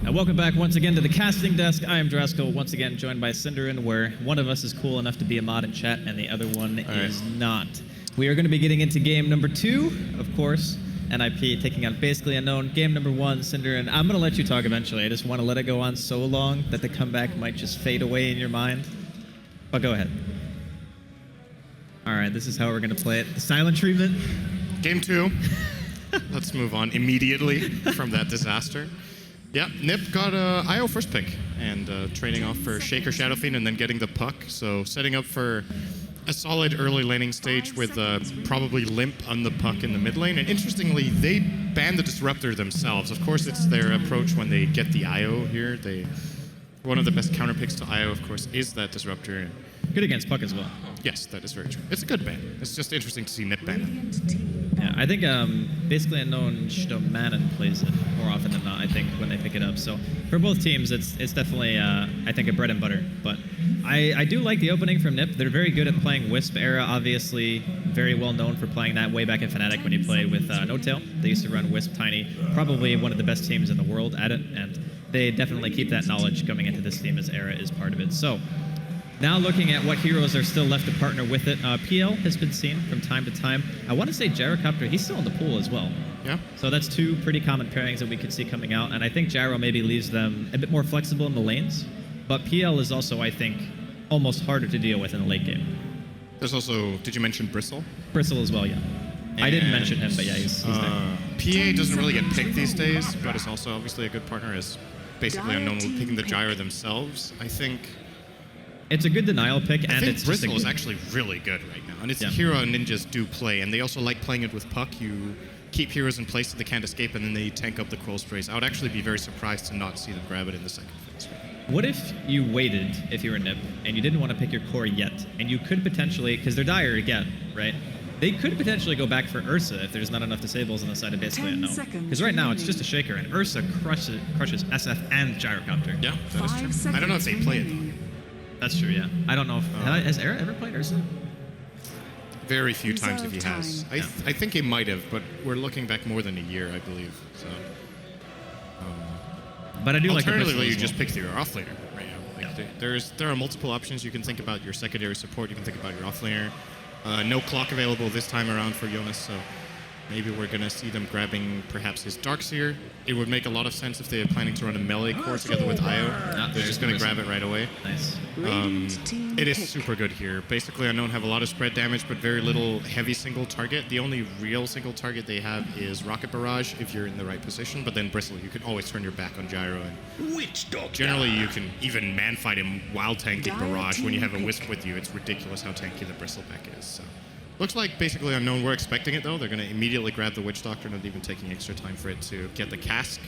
And welcome back once again to the casting desk. I am Drasko, once again joined by Cinderin, where one of us is cool enough to be a mod in chat and the other one is not. We are going to be getting into game number 2, of course. NiP taking on Basically Unknown. Game number 1, Cinderin. I'm going to let you talk eventually. I just want to let it go on so long that the comeback might just fade away in your mind. But go ahead. All right, this is how we're going to play it. The silent treatment. Game 2. Let's move on immediately from that disaster. Yeah, NiP got IO first pick and trading off for Shaker Shadow Fiend and then getting the puck. So setting up for a solid early laning stage with probably Limp on the puck in the mid lane. And interestingly, they banned the Disruptor themselves. Of course, it's their approach when they get the IO here. One of the best counter picks to IO, of course, is that Disruptor. Good against puck as well. Yes, that is very true. It's a good ban. It's just interesting to see NiP ban it. Yeah, I think Basically Unknown Shdomanen plays it more often than not, I think, when they pick it up. So for both teams, it's definitely, I think, a bread and butter. But I do like the opening from NiP. They're very good at playing Wisp era, obviously very well known for playing that way back in Fnatic when he played with No Tail. They used to run Wisp Tiny, probably one of the best teams in the world at it, and they definitely keep that knowledge coming into this team as era is part of it. So now looking at what heroes are still left to partner with it, PL has been seen from time to time. I want to say Gyrocopter, he's still in the pool as well. Yeah. So that's two pretty common pairings that we could see coming out, and I think Gyro maybe leaves them a bit more flexible in the lanes, but PL is also, I think, almost harder to deal with in the late game. There's also, did you mention Bristle? Bristle as well, yeah. And I didn't mention him, but yeah, he's there. PA doesn't really get picked these days, but is also obviously a good partner as Basically Unknown picking the Gyro themselves. I think it's a good denial pick, and it's Bristle is actually really good right now, and it's a hero ninjas do play, and they also like playing it with puck. You keep heroes in place so they can't escape, and then they tank up the Crow Sprays. I would actually be very surprised to not see them grab it in the second phase. What if you waited, if you were NiP, and you didn't want to pick your core yet, and you could potentially, because they're dire again, right? They could potentially go back for Ursa if there's not enough disables on the side of Basically Unknown. Because right now it's just a Shaker, and Ursa crushes SF and Gyrocopter. Yeah, that is true. I don't know if they play it. That's true, yeah. I don't know if... has Era ever played Ursa? Very few times if he has. I think he might have, but we're looking back more than a year, I believe. So, but I do like the alternatively, you just pick your offlaner right now. Like there are multiple options. You can think about your secondary support. You can think about your offlaner. No clock available this time around for Jonas, so maybe we're going to see them grabbing perhaps his Darkseer. It would make a lot of sense if they are planning to run a melee core together with IO. They're just going to grab it right away. Nice. It is super good here. Basically, Unknown have a lot of spread damage, but very little heavy single target. The only real single target they have is Rocket Barrage if you're in the right position, but then Bristle, you can always turn your back on Gyro. And generally, you can even man-fight him while tanking Barrage. When you have a Wisp with you, it's ridiculous how tanky the Bristleback is. So. Looks like Basically Unknown were expecting it, though. They're going to immediately grab the Witch Doctor, not even taking extra time for it to get the cask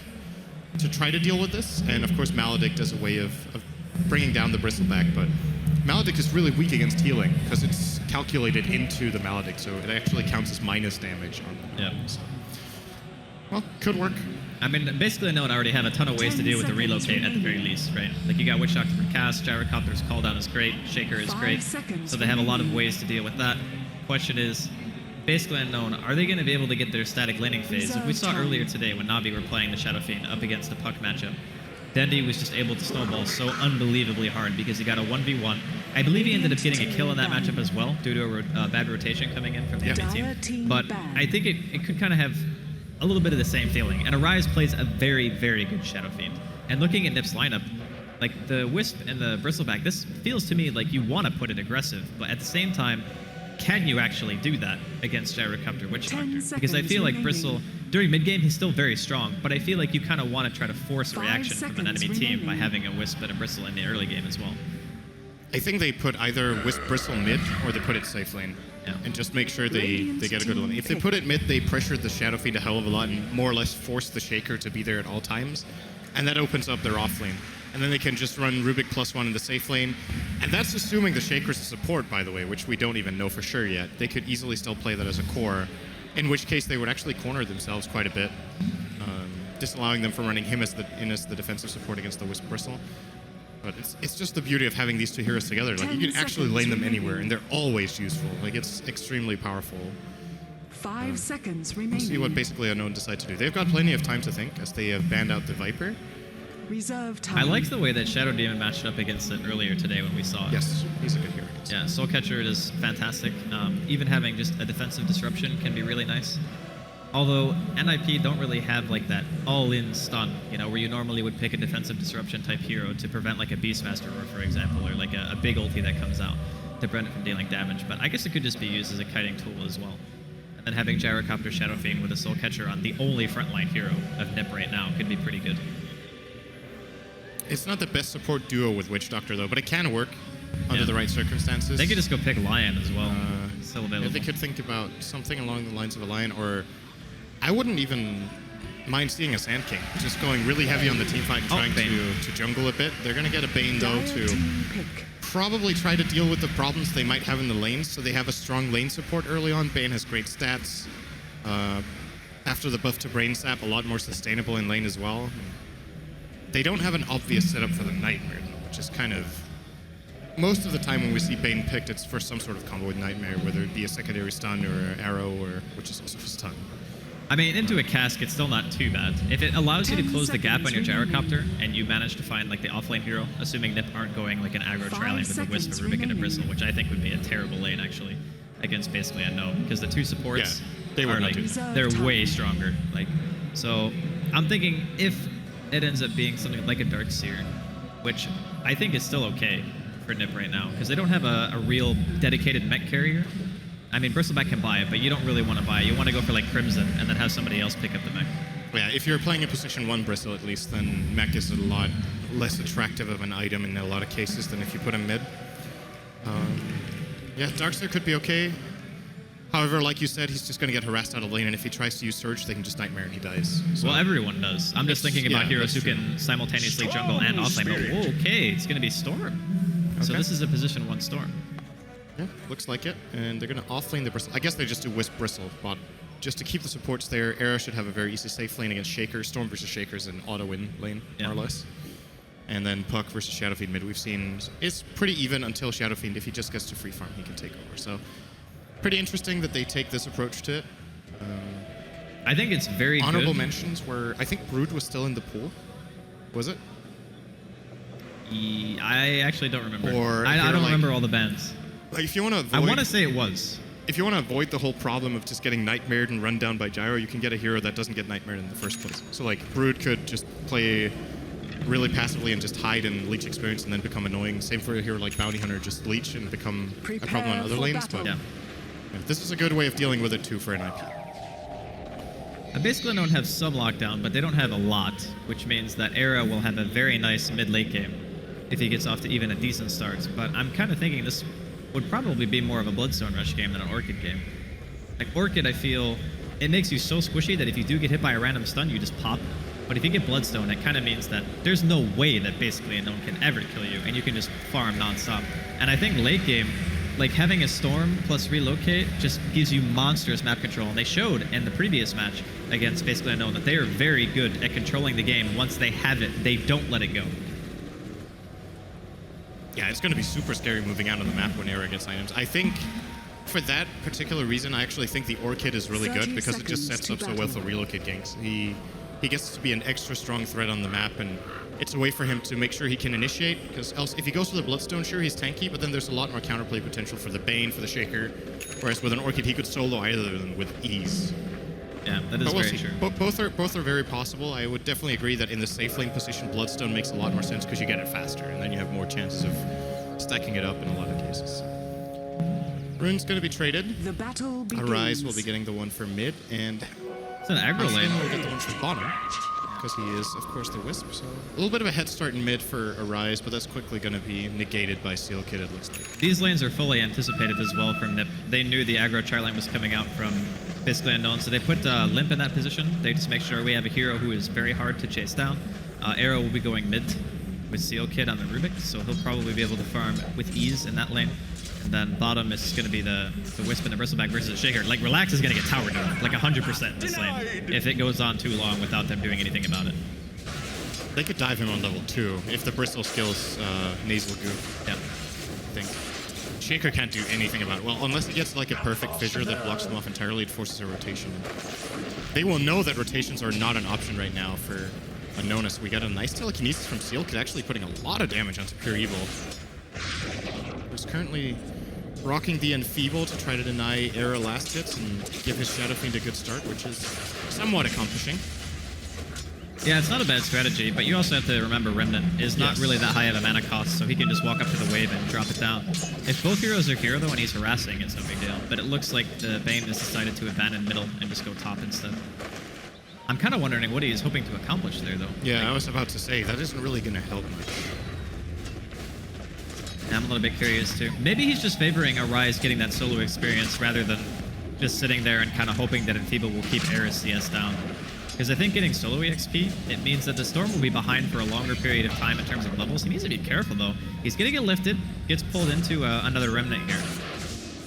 to try to deal with this. And, of course, Maledict as a way of bringing down the Bristleback. But Maledict is really weak against healing because it's calculated into the Maledict, so it actually counts as minus damage on them. Yeah. So, well, could work. I mean, Basically Unknown already have a ton of ways to deal with the relocate at the very least, right? Like, you got Witch Doctor for cast, Gyrocopter's call down is great, Shaker is great. So they have a lot of ways to deal with that. Question is, Basically Unknown, are they going to be able to get their static laning phase? Like we saw earlier today when Navi were playing the Shadow Fiend up against the puck matchup, Dendy was just able to snowball so unbelievably hard because he got a 1v1. I believe he ended up getting a kill in that matchup as well due to a bad rotation coming in from the enemy team. But I think it could kind of have a little bit of the same feeling. And Arise plays a very, very good Shadow Fiend. And looking at NiP's lineup, like the Wisp and the Bristleback, this feels to me like you want to put it aggressive, but at the same time, can you actually do that against Gyrocopter Witch Doctor? Because I feel like Bristle, during mid-game, he's still very strong, but I feel like you kind of want to try to force a reaction from an enemy team by having a Wisp and a Bristle in the early game as well. I think they put either Wisp Bristle mid or they put it safe lane and just make sure they get a good one. If they put it mid, they pressure the Shadow Fiend a hell of a lot and more or less force the Shaker to be there at all times, and that opens up their off lane. And then they can just run Rubik +1 in the safe lane. And that's assuming the Shaker's a support, by the way, which we don't even know for sure yet. They could easily still play that as a core, in which case they would actually corner themselves quite a bit, disallowing them from running him as the defensive support against the Wisp Bristle. But it's just the beauty of having these two heroes together. Like, you can actually lane them anywhere, and they're always useful. Like, it's extremely powerful. 5 seconds remaining. We'll see what Basically Unknown decide to do. They've got plenty of time to think, as they have banned out the Viper. Reserve time. I liked the way that Shadow Demon matched up against it earlier today when we saw it. Yes, he's a good hero. Yeah, Soul Catcher is fantastic. Even having just a defensive disruption can be really nice. Although NiP don't really have like that all-in stun, you know, where you normally would pick a defensive disruption type hero to prevent like a Beastmaster Roar, for example, or like a big ulti that comes out to prevent it from dealing damage. But I guess it could just be used as a kiting tool as well. And then having Gyrocopter Shadow Fiend with a Soul Catcher on the only frontline hero of NiP right now could be pretty good. It's not the best support duo with Witch Doctor though, but it can work under the right circumstances. They could just go pick Lion as well. Still available. If they could think about something along the lines of a Lion, or I wouldn't even mind seeing a Sand King, just going really heavy on the teamfight and trying to jungle a bit. They're going to get a Bane though to probably try to deal with the problems they might have in the lanes, so they have a strong lane support early on. Bane has great stats. After the buff to Brain Sap, a lot more sustainable in lane as well. They don't have an obvious setup for the Nightmare though, which is kind of... Most of the time when we see Bane picked, it's for some sort of combo with Nightmare, whether it be a secondary stun or arrow, or which is also for stun. I mean, into a cask, it's still not too bad. If it allows you to close the gap on your Gyrocopter, and you manage to find like the offlane hero, assuming NiP aren't going like an aggro tri-lane with a Wisp, a Rubik, and a Bristle, which I think would be a terrible lane actually, against basically Unknown, because the two supports they are like, they're way stronger. Like, so I'm thinking if it ends up being something like a Darkseer, which I think is still okay for NiP right now, because they don't have a real dedicated mech carrier. I mean, Bristleback can buy it, but you don't really want to buy it. You want to go for like Crimson and then have somebody else pick up the mech. Yeah, if you're playing a position 1 Bristle at least, then mech is a lot less attractive of an item in a lot of cases than if you put him mid. Yeah, Darkseer could be okay. However, like you said, he's just going to get harassed out of lane, and if he tries to use Surge, they can just Nightmare and he dies. So well, everyone does. I'm just thinking about heroes who can simultaneously jungle and offlane. Oh, okay, it's going to be Storm. Okay. So this is a position 1 Storm. Yeah, looks like it. And they're going to offlane the Bristle. I guess they just do Wisp Bristle, but just to keep the supports there, Era should have a very easy safe lane against Shaker. Storm versus Shaker is an auto-win lane, more or less. And then Puck versus Shadow Fiend mid, we've seen it's pretty even until Shadow Fiend, if he just gets to free farm, he can take over. So pretty interesting that they take this approach to it. I think it's very honorable good. mentions were, I think Brood was still in the pool. Was it? I actually don't remember. Or I don't remember all the bans. Like if you want to avoid, I want to say it was. If you want to avoid the whole problem of just getting nightmared and run down by Gyro, you can get a hero that doesn't get nightmared in the first place. So like Brood could just play really passively and just hide and leech experience and then become annoying. Same for a hero like Bounty Hunter, just leech and become a problem on other lanes. But yeah, this is a good way of dealing with it too for NiP. Basically don't have some lockdown, but they don't have a lot, which means that Era will have a very nice mid-late game if he gets off to even a decent start. But I'm kind of thinking this would probably be more of a Bloodstone Rush game than an Orchid game. Like Orchid, I feel, it makes you so squishy that if you do get hit by a random stun, you just pop. But if you get Bloodstone, it kind of means that there's no way that basically no one can ever kill you, and you can just farm non-stop. And I think late game, like having a Storm plus Relocate just gives you monstrous map control. And they showed in the previous match against basically Unknown that they are very good at controlling the game. Once they have it, they don't let it go. Yeah, it's going to be super scary moving out on the map when Era gets items. I think for that particular reason, I actually think the Orchid is really good because it just sets up so well for Relocate ganks. He gets to be an extra strong threat on the map, and it's a way for him to make sure he can initiate, because else if he goes for the Bloodstone, sure, he's tanky, but then there's a lot more counterplay potential for the Bane, for the Shaker, whereas with an Orchid, he could solo either of them with ease. Yeah, that is very true. Both are very possible. I would definitely agree that in the safe lane position, Bloodstone makes a lot more sense because you get it faster, and then you have more chances of stacking it up in a lot of cases. Rune's going to be traded. The battle begins. Arise will be getting the one for mid, and it's an aggro lane. will get the one for bottom, because he is, of course, the Wisp. So a little bit of a head start in mid for Arise, but that's quickly going to be negated by Seal Kid, it looks like. These lanes are fully anticipated as well from NiP. They knew the aggro tri-lane was coming out from basically Unknown, so they put Limp in that position. They just make sure we have a hero who is very hard to chase down. Arrow will be going mid with Seal Kid on the Rubik, so he'll probably be able to farm with ease in that lane. And then bottom is going to be the Wisp and the Bristleback versus the Shaker. Like, Relax is going to get towered down, like 100% in this lane, if it goes on too long without them doing anything about it. They could dive him on level 2 if the Bristle skills Nasal Goo. Yeah. I think. Shaker can't do anything about it. Well, unless he gets like a perfect fissure that blocks them off entirely, it forces a rotation. They will know that rotations are not an option right now for Unknownus. We got a nice telekinesis from Sealkid, actually putting a lot of damage onto Pure Evil. Who's currently rocking the Enfeeble to try to deny Era last hits and give his Shadow Fiend a good start, which is somewhat accomplishing. Yeah, it's not a bad strategy, but you also have to remember Remnant is not really that high of a mana cost, so he can just walk up to the wave and drop it down. If both heroes are here, though, and he's harassing, it's no big deal. But it looks like the Bane has decided to abandon middle and just go top instead. I'm kind of wondering what he's hoping to accomplish there, though. Yeah, I was about to say, that isn't really going to help much. I'm a little bit curious, too. Maybe he's just favoring Arise getting that solo experience rather than just sitting there and kind of hoping that Enfeeble will keep Era's CS down. Because I think getting solo EXP, it means that the Storm will be behind for a longer period of time in terms of levels. He needs to be careful, though. He's going to get lifted, gets pulled into another Remnant here.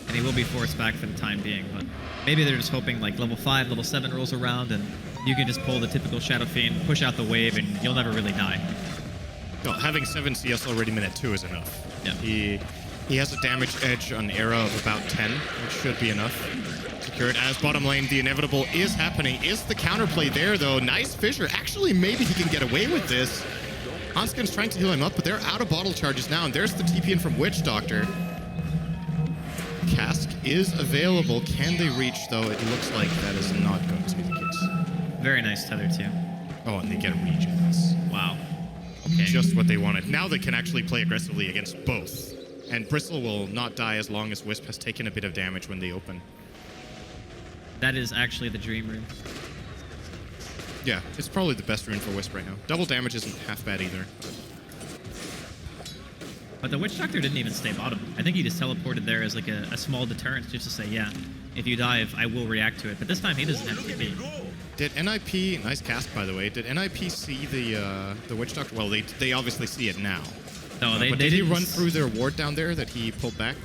And he will be forced back for the time being. But maybe they're just hoping like level 5, level 7 rolls around, and you can just pull the typical Shadow Fiend, push out the wave, and you'll never really die. No, having 7 CS already minute 2 is enough. Yeah. He has a damage edge on Era of about 10, which should be enough. Secured as bottom lane, the inevitable is happening. Is the counterplay there, though? Nice Fissure. Actually, maybe he can get away with this. Hanskin's trying to heal him up, but they're out of bottle charges now, and there's the TP in from Witch Doctor. Cask is available. Can they reach, though? It looks like that is not going to be the case. Very nice tether, too. Oh, and they get regions. Wow. Okay. Just what they wanted. Now they can actually play aggressively against both. And Bristle will not die as long as Wisp has taken a bit of damage when they open. That is actually the dream rune. Yeah, it's probably the best rune for Wisp right now. Double damage isn't half bad either. But the Witch Doctor didn't even stay bottom. I think he just teleported there as like a small deterrent just to say, yeah, if you dive, I will react to it. But this time he doesn't have TP. Did NiP, nice cast by the way, did NiP see the Witch Doctor? Well, they obviously see it now. No, they did he didn't run through their ward down there that he pulled back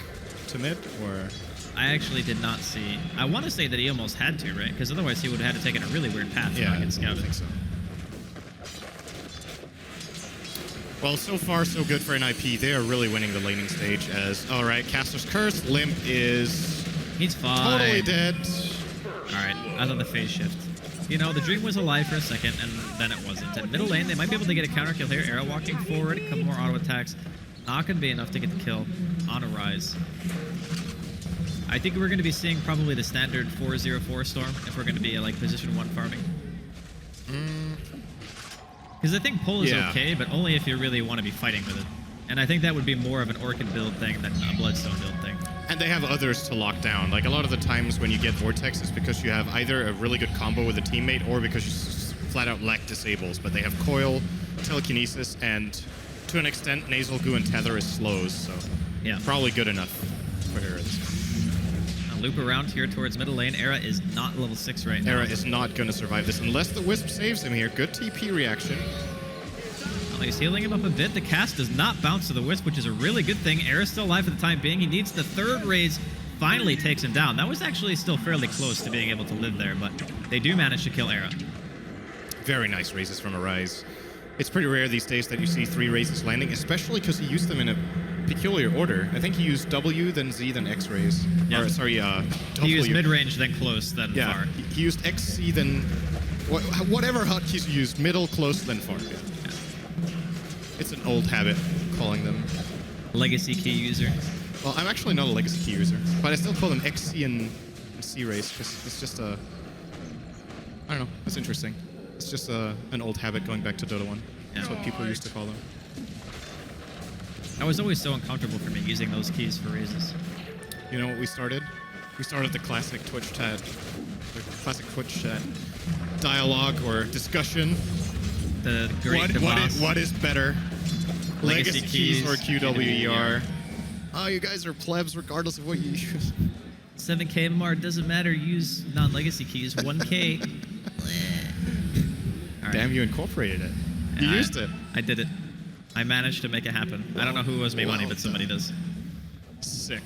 to mid, or? I actually did not see. I want to say that he almost had to, right? Because otherwise he would have had to take a really weird path to not get scouted. I think so. Well, so far so good for NiP. They are really winning the laning stage as, all right, Caster's Curse, Limp is He's fine. totally dead. All right, I thought the phase shift. You know, the Dream was alive for a second, and then it wasn't. At middle lane, they might be able to get a counter kill here. Arrow walking forward, a couple more auto attacks. Not going to be enough to get the kill on Arise. I think we're going to be seeing probably the standard 4-0-4 Storm if we're going to be like position 1 farming. Because I think pull is okay, but only if you really want to be fighting with it. And I think that would be more of an Orchid build thing than a Bloodstone build thing. And they have others to lock down. Like a lot of the times when you get Vortex, it's because you have either a really good combo with a teammate or because you flat out lack disables. But they have Coil, Telekinesis, and to an extent, Nasal Goo and Tether is slows. So yeah, probably good enough for Era this time. Loop around here towards middle lane. Era is not level 6 right now. Era is not going to survive this unless the Wisp saves him here. Good TP reaction. Well, he's healing him up a bit. The cast does not bounce to the Wisp, which is a really good thing. Era's still alive for the time being. He needs the third raise. Finally takes him down. That was actually still fairly close to being able to live there, but they do manage to kill Era. Very nice raises from Arise. It's pretty rare these days that you see 3 raises landing, especially because he used them in a peculiar order. I think he used W, then Z, then X raise. Yeah. Or, sorry, W. He used mid-range, then close, then far. He used X, C, then whatever hotkeys you used, middle, close, then far. Yeah. It's an old habit, calling them. Legacy key user. Well, I'm actually not a legacy key user, but I still call them X, C, and C raise, because it's just a... I don't know, it's interesting. It's just an old habit going back to Dota 1. That's what people used to call them. That was always so uncomfortable for me, using those keys for raises. You know what we started? We started the classic Twitch chat dialogue or discussion. The great what is better? Legacy keys or QWER? Oh, you guys are plebs regardless of what you use. 7K MMR doesn't matter, use non-legacy keys. 1K. Right. Damn, you incorporated it. You used it. I did it. I managed to make it happen. I don't know who owes me money, but somebody does. Sick.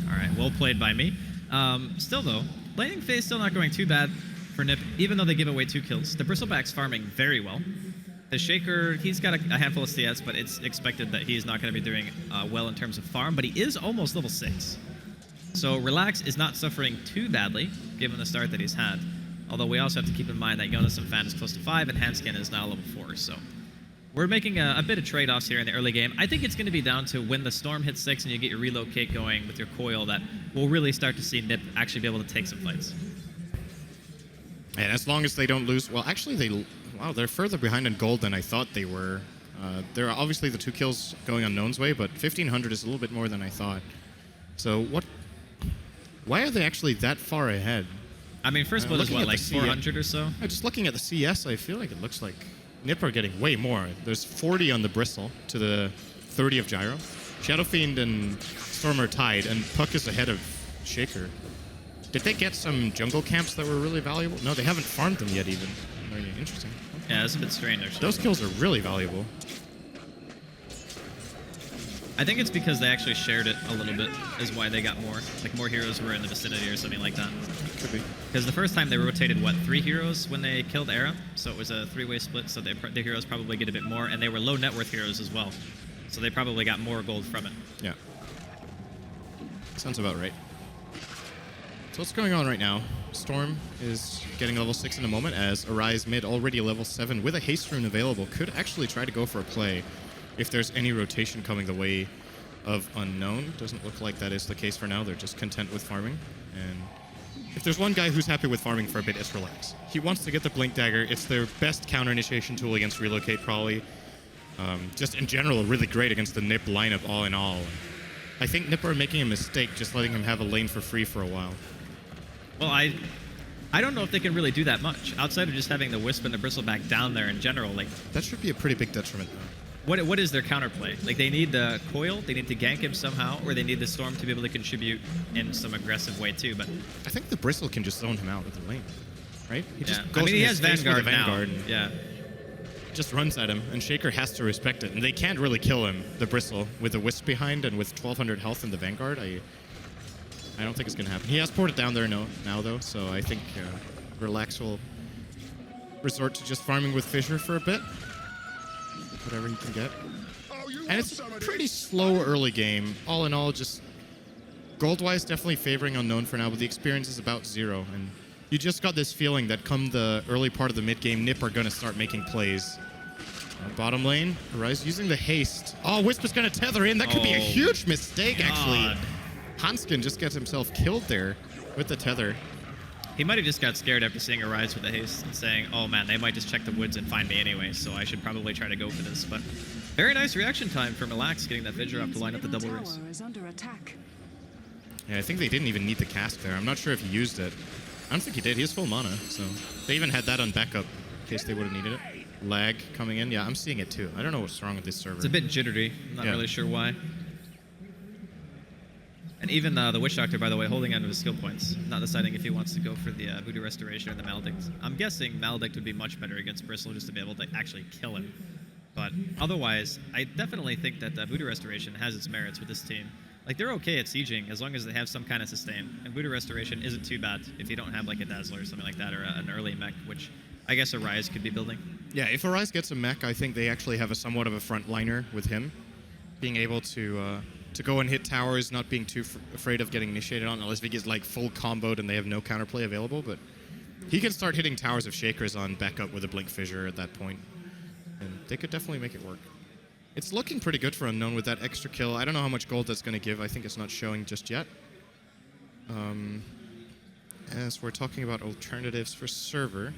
All right, well played by me. Still though, laning phase still not going too bad for NiP, even though they give away 2 kills. The Bristleback's farming very well. The Shaker, he's got a handful of CS, but it's expected that he's not going to be doing well in terms of farm, but he is almost level 6. So Relax is not suffering too badly, given the start that he's had. Although we also have to keep in mind that Jonas and Fan is close to 5 and Hanskin is now level 4, so we're making a bit of trade-offs here in the early game. I think it's going to be down to when the Storm hits 6 and you get your relocate going with your coil that we'll really start to see NiP actually be able to take some fights. And as long as they don't lose... Well, actually, they're further behind in gold than I thought they were. There are obviously the 2 kills going Unknown's way, but 1,500 is a little bit more than I thought. So what... Why are they actually that far ahead? I mean, first blood is what, like 400 or so? Just looking at the CS, I feel like it looks like NiP are getting way more. There's 40 on the Bristle to the 30 of Gyro. Shadow Fiend and Storm are tied, and Puck is ahead of Shaker. Did they get some jungle camps that were really valuable? No, they haven't farmed them yet even. Very interesting. Yeah, that's a bit strange, actually. Those kills are really valuable. I think it's because they actually shared it a little bit is why they got more. Like more heroes were in the vicinity or something like that. Could be. Because the first time they rotated, what, 3 heroes when they killed Era? So it was a 3-way split, so the heroes probably get a bit more, and they were low net worth heroes as well. So they probably got more gold from it. Yeah. Sounds about right. So what's going on right now? Storm is getting level 6 in a moment as Arise mid already level 7 with a haste rune available could actually try to go for a play if there's any rotation coming the way of Unknown. Doesn't look like that is the case for now. They're just content with farming. And if there's one guy who's happy with farming for a bit, it's Relax. He wants to get the Blink Dagger. It's their best counter initiation tool against Relocate probably. Just in general, really great against the NiP lineup all in all. I think NiP are making a mistake just letting him have a lane for free for a while. Well, I don't know if they can really do that much outside of just having the Wisp and the Bristleback down there in general. Like that should be a pretty big detriment. What is their counterplay? Like they need the coil, they need to gank him somehow, or they need the Storm to be able to contribute in some aggressive way too. But I think the Bristle can just zone him out with the lane, right? He just yeah. goes I mean, he has Vanguard now. Yeah. Just runs at him, and Shaker has to respect it. And they can't really kill him, the Bristle, with the Wisp behind and with 1,200 health in the Vanguard. I don't think it's going to happen. He has ported down there now though, so I think Relax will resort to just farming with Fissure for a bit. Whatever he can get. And it's a pretty slow early game. All in all, just gold-wise, definitely favoring Unknown for now, but the experience is about 0. And you just got this feeling that come the early part of the mid-game, NiP are going to start making plays. Bottom lane, Arise using the haste. Oh, Wisp is going to tether in. That could be a huge mistake, actually. Hanskin just gets himself killed there with the tether. He might have just got scared after seeing Arise with the haste and saying, oh man, they might just check the woods and find me anyway, so I should probably try to go for this. But very nice reaction time from Relax, getting that Vigor up to line up the double race. Yeah, I think they didn't even need the cast there. I'm not sure if he used it. I don't think he did. He has full mana, so they even had that on backup in case they would have needed it. Lag coming in. Yeah, I'm seeing it too. I don't know what's wrong with this server. It's a bit jittery. I'm not really sure why. And even the Witch Doctor, by the way, holding onto his skill points, not deciding if he wants to go for the Voodoo Restoration or the Maledict. I'm guessing Maledict would be much better against Bristle just to be able to actually kill him. But otherwise, I definitely think that Voodoo Restoration has its merits with this team. Like, they're okay at sieging as long as they have some kind of sustain. And Voodoo Restoration isn't too bad if you don't have, like, a Dazzler or something like that, or an early mech, which I guess Arise could be building. Yeah, if Arise gets a mech, I think they actually have a somewhat of a frontliner with him. Being able to go and hit towers, not being too afraid of getting initiated on, unless he gets like full comboed and they have no counterplay available. But he can start hitting towers if Shaker's on backup with a Blink Fissure at that point. And they could definitely make it work. It's looking pretty good for Unknown with that extra kill. I don't know how much gold that's going to give. I think it's not showing just yet. As we're talking about alternatives for server.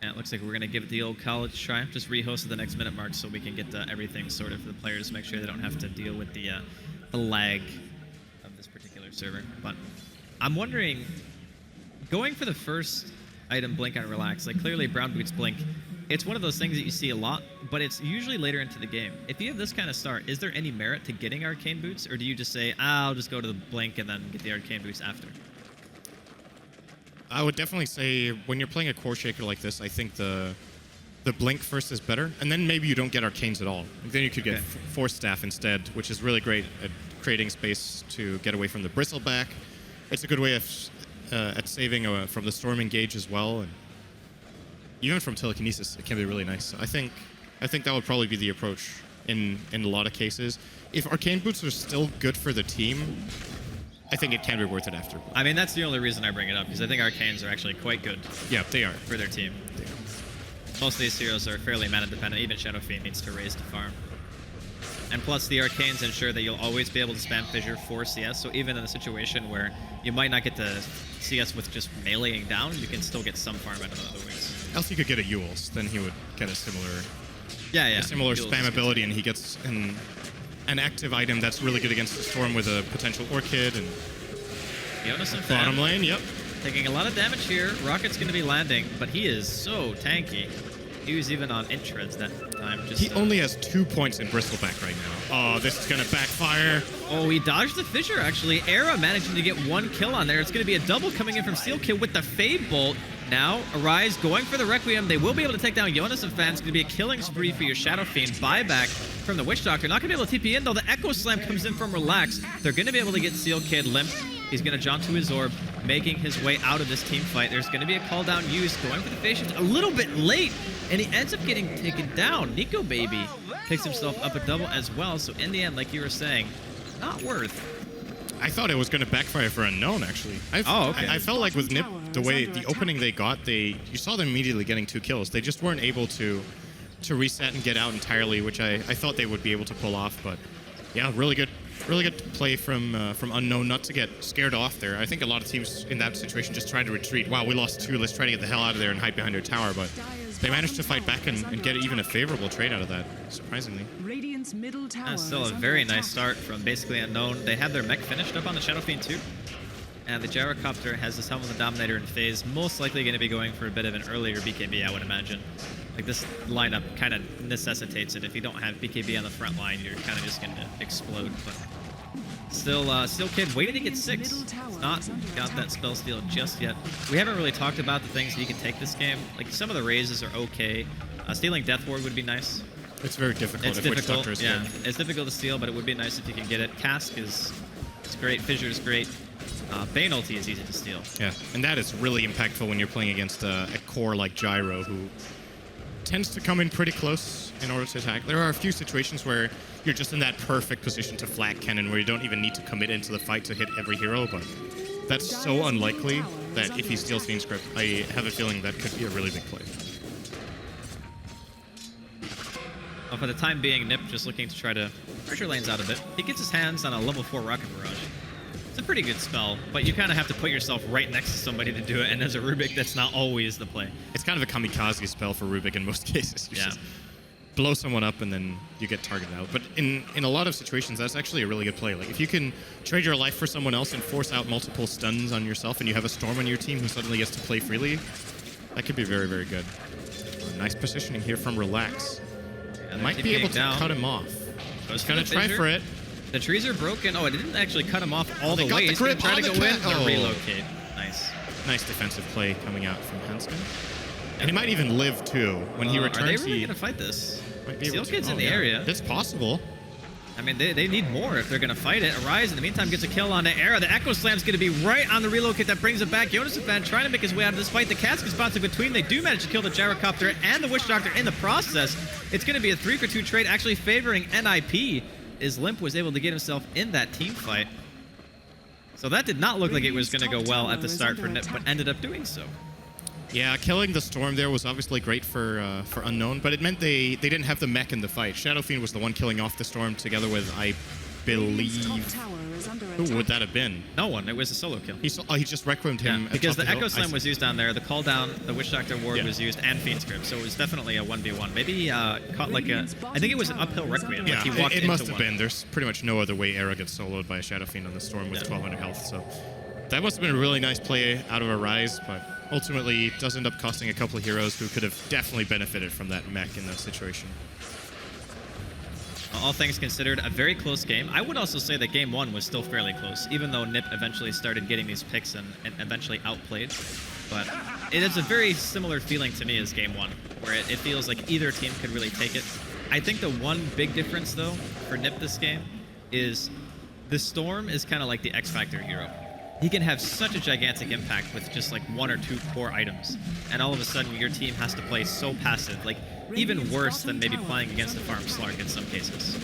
Yeah, it looks like we're going to give it the old college try. Just rehost at the next minute mark so we can get everything sorted for the players, make sure they don't have to deal with the lag of this particular server. But I'm wondering, going for the first item, Blink on Relax, like clearly Brown Boots Blink, it's one of those things that you see a lot, but it's usually later into the game. If you have this kind of start, is there any merit to getting Arcane Boots, or do you just say, I'll just go to the Blink and then get the Arcane Boots after? I would definitely say when you're playing a core shaker like this, I think the Blink first is better, and then maybe you don't get Arcanes at all. Then you could get Force Staff instead, which is really great at creating space to get away from the Bristleback. It's a good way of at saving from the Storm Engage as well, and even from Telekinesis, it can be really nice. So I think that would probably be the approach in a lot of cases. If Arcane Boots are still good for the team, I think it can be worth it after. I mean, that's the only reason I bring it up, because I think Arcanes are actually quite good Yeah, they are. for their team. Most of these heroes are fairly mana dependent. Even Shadow Fiend needs to raise to farm. And plus, the Arcanes ensure that you'll always be able to spam Fissure for CS, so even in a situation where you might not get the CS with just meleeing down, you can still get some farm out of other ways. Else he could get a Yules, then he would get a similar Yeah. a similar Yules spam is ability, and he gets an active item that's really good against the Storm with a potential Orchid and Jonas and bottom Fan lane. Yep. taking a lot of damage here. Rocket's going to be landing, but he is so tanky. He was even on int treads that time. He only has 2 points in Bristleback right now. Oh, this is going to backfire. Oh, he dodged the Fissure, actually. Era managing to get 1 kill on there. It's going to be a double coming in from Steel Kid with the Fade Bolt. Now, Arise going for the Requiem. They will be able to take down Jonas and Fan. It's going to be a killing spree for your Shadow Fiend. Buyback from the Witch Doctor. Not going to be able to TP in, though. The Echo Slam comes in from Relax. They're going to be able to get Steel Kid limped. He's going to jump to his orb, making his way out of this team fight. There's going to be a call down used, going for the phase shift a little bit late, and he ends up getting taken down. Nico Baby picks himself up a double as well, so in the end, like you were saying, not worth. I thought it was going to backfire for Unknown, actually. Okay. I felt like with NiP, the opening they got, you saw them immediately getting 2 kills. They just weren't able to reset and get out entirely, which I thought they would be able to pull off. But yeah, really good play from Unknown, not to get scared off there. I think a lot of teams in that situation just tried to retreat. Wow, we lost 2. Let's try to get the hell out of there and hide behind our tower. But they managed to fight back and get even a favorable trade out of that, surprisingly. Radiant's middle tower That's still a very nice start from basically Unknown. They have their mech finished up on the Shadow Fiend too. And the Gyrocopter has this Helm of the Dominator in phase. Most likely going to be going for a bit of an earlier BKB, I would imagine. Like, this lineup kind of necessitates it. If you don't have BKB on the front line, you're kind of just going to explode. But still, Steel Kid waiting to get 6. He's not got that spell steal just yet. We haven't really talked about the things that you can take this game. Like, some of the raises are okay. Stealing Death Ward would be nice. It's very difficult. It's if Witch difficult, Doctor is yeah. good. It's difficult to steal, but it would be nice if you can get it. Cask is great. Fissure is great. Bane ulti is easy to steal. Yeah, and that is really impactful when you're playing against a core like Gyro, who tends to come in pretty close in order to attack. There are a few situations where you're just in that perfect position to flag cannon, where you don't even need to commit into the fight to hit every hero, but that's so unlikely that if he steals Fiend Script, I have a feeling that could be a really big play. Well, for the time being, NiP just looking to try to pressure lanes out a bit. He gets his hands on a level 4 Rocket Barrage. It's a pretty good spell, but you kind of have to put yourself right next to somebody to do it, and as a Rubik, that's not always the play. It's kind of a kamikaze spell for Rubik in most cases. You just blow someone up and then you get targeted out. But in a lot of situations, that's actually a really good play. Like, if you can trade your life for someone else and force out multiple stuns on yourself, and you have a Storm on your team who suddenly gets to play freely, that could be very, very good. Nice positioning here from Relax. Might be able to cut him off. Goes Gonna try for it. The trees are broken. Oh, it didn't actually cut him off all they the got way. the He's gonna grip try on to the go in cat. and Oh. relocate. Nice. Nice defensive play coming out from Hanskin. And he might even live too. When he returns, are they really gonna fight this? might be Steel able to. Kid's in the yeah. area. It's possible. I mean, they need more if they're going to fight it. Arise, in the meantime, gets a kill on the Era. The Echo Slam's going to be right on the relocate that brings it back. Jonas Fan trying to make his way out of this fight. The Cask is bouncing between. They do manage to kill the Gyrocopter and the Witch Doctor in the process. It's going to be a 3-for-2 trade, actually favoring NiP, as Limp was able to get himself in that team fight. So that did not look like it was going to go well at the start for NiP, but ended up doing so. Yeah, killing the Storm there was obviously great for Unknown, but it meant they didn't have the mech in the fight. Shadow Fiend was the one killing off the Storm together with, I believe, who would that have been? No one. It was a solo kill. He just requiemed him. Yeah, because atop the hill. Echo Slam was used down there, the call down, the Witch Doctor Ward was used, and Fiend Script, so it was definitely a 1v1. Maybe he caught like a, I think it was an uphill Requiem. Yeah, like he walked it must have one. been. There's pretty much no other way Era gets soloed by a Shadow Fiend on the Storm with 1200 health, so that must have been a really nice play out of Arise, but ultimately it does end up costing a couple of heroes who could have definitely benefited from that mech in that situation. All things considered, a very close game. I would also say that game 1 was still fairly close, even though NiP eventually started getting these picks and eventually outplayed. But it is a very similar feeling to me as game 1, where it feels like either team could really take it. I think the one big difference, though, for NiP this game is the Storm is kind of like the X-Factor hero. He can have such a gigantic impact with just like 1 or 2 core items, and all of a sudden your team has to play so passive, like even worse than maybe playing against a farm Slark in some cases.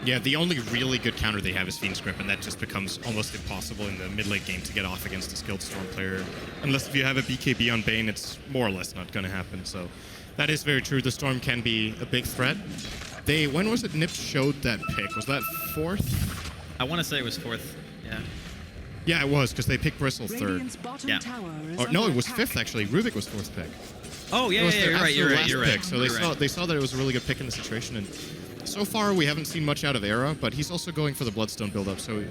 Yeah, the only really good counter they have is Fiend's Grip, and that just becomes almost impossible in the mid-late game to get off against a skilled Storm player. Unless if you have a BKB on Bane, it's more or less not going to happen. So that is very true. The Storm can be a big threat. When was it NiP showed that pick? Was that 4th? I want to say it was 4th. Yeah. Yeah, it was, because they picked Bristle 3rd. Yeah. Or, no, it was 5th, actually. Rubik was 4th pick. Oh, yeah, you're right. Pick. So they saw that it was a really good pick in the situation. And so far, we haven't seen much out of Era, but he's also going for the Bloodstone build-up, so he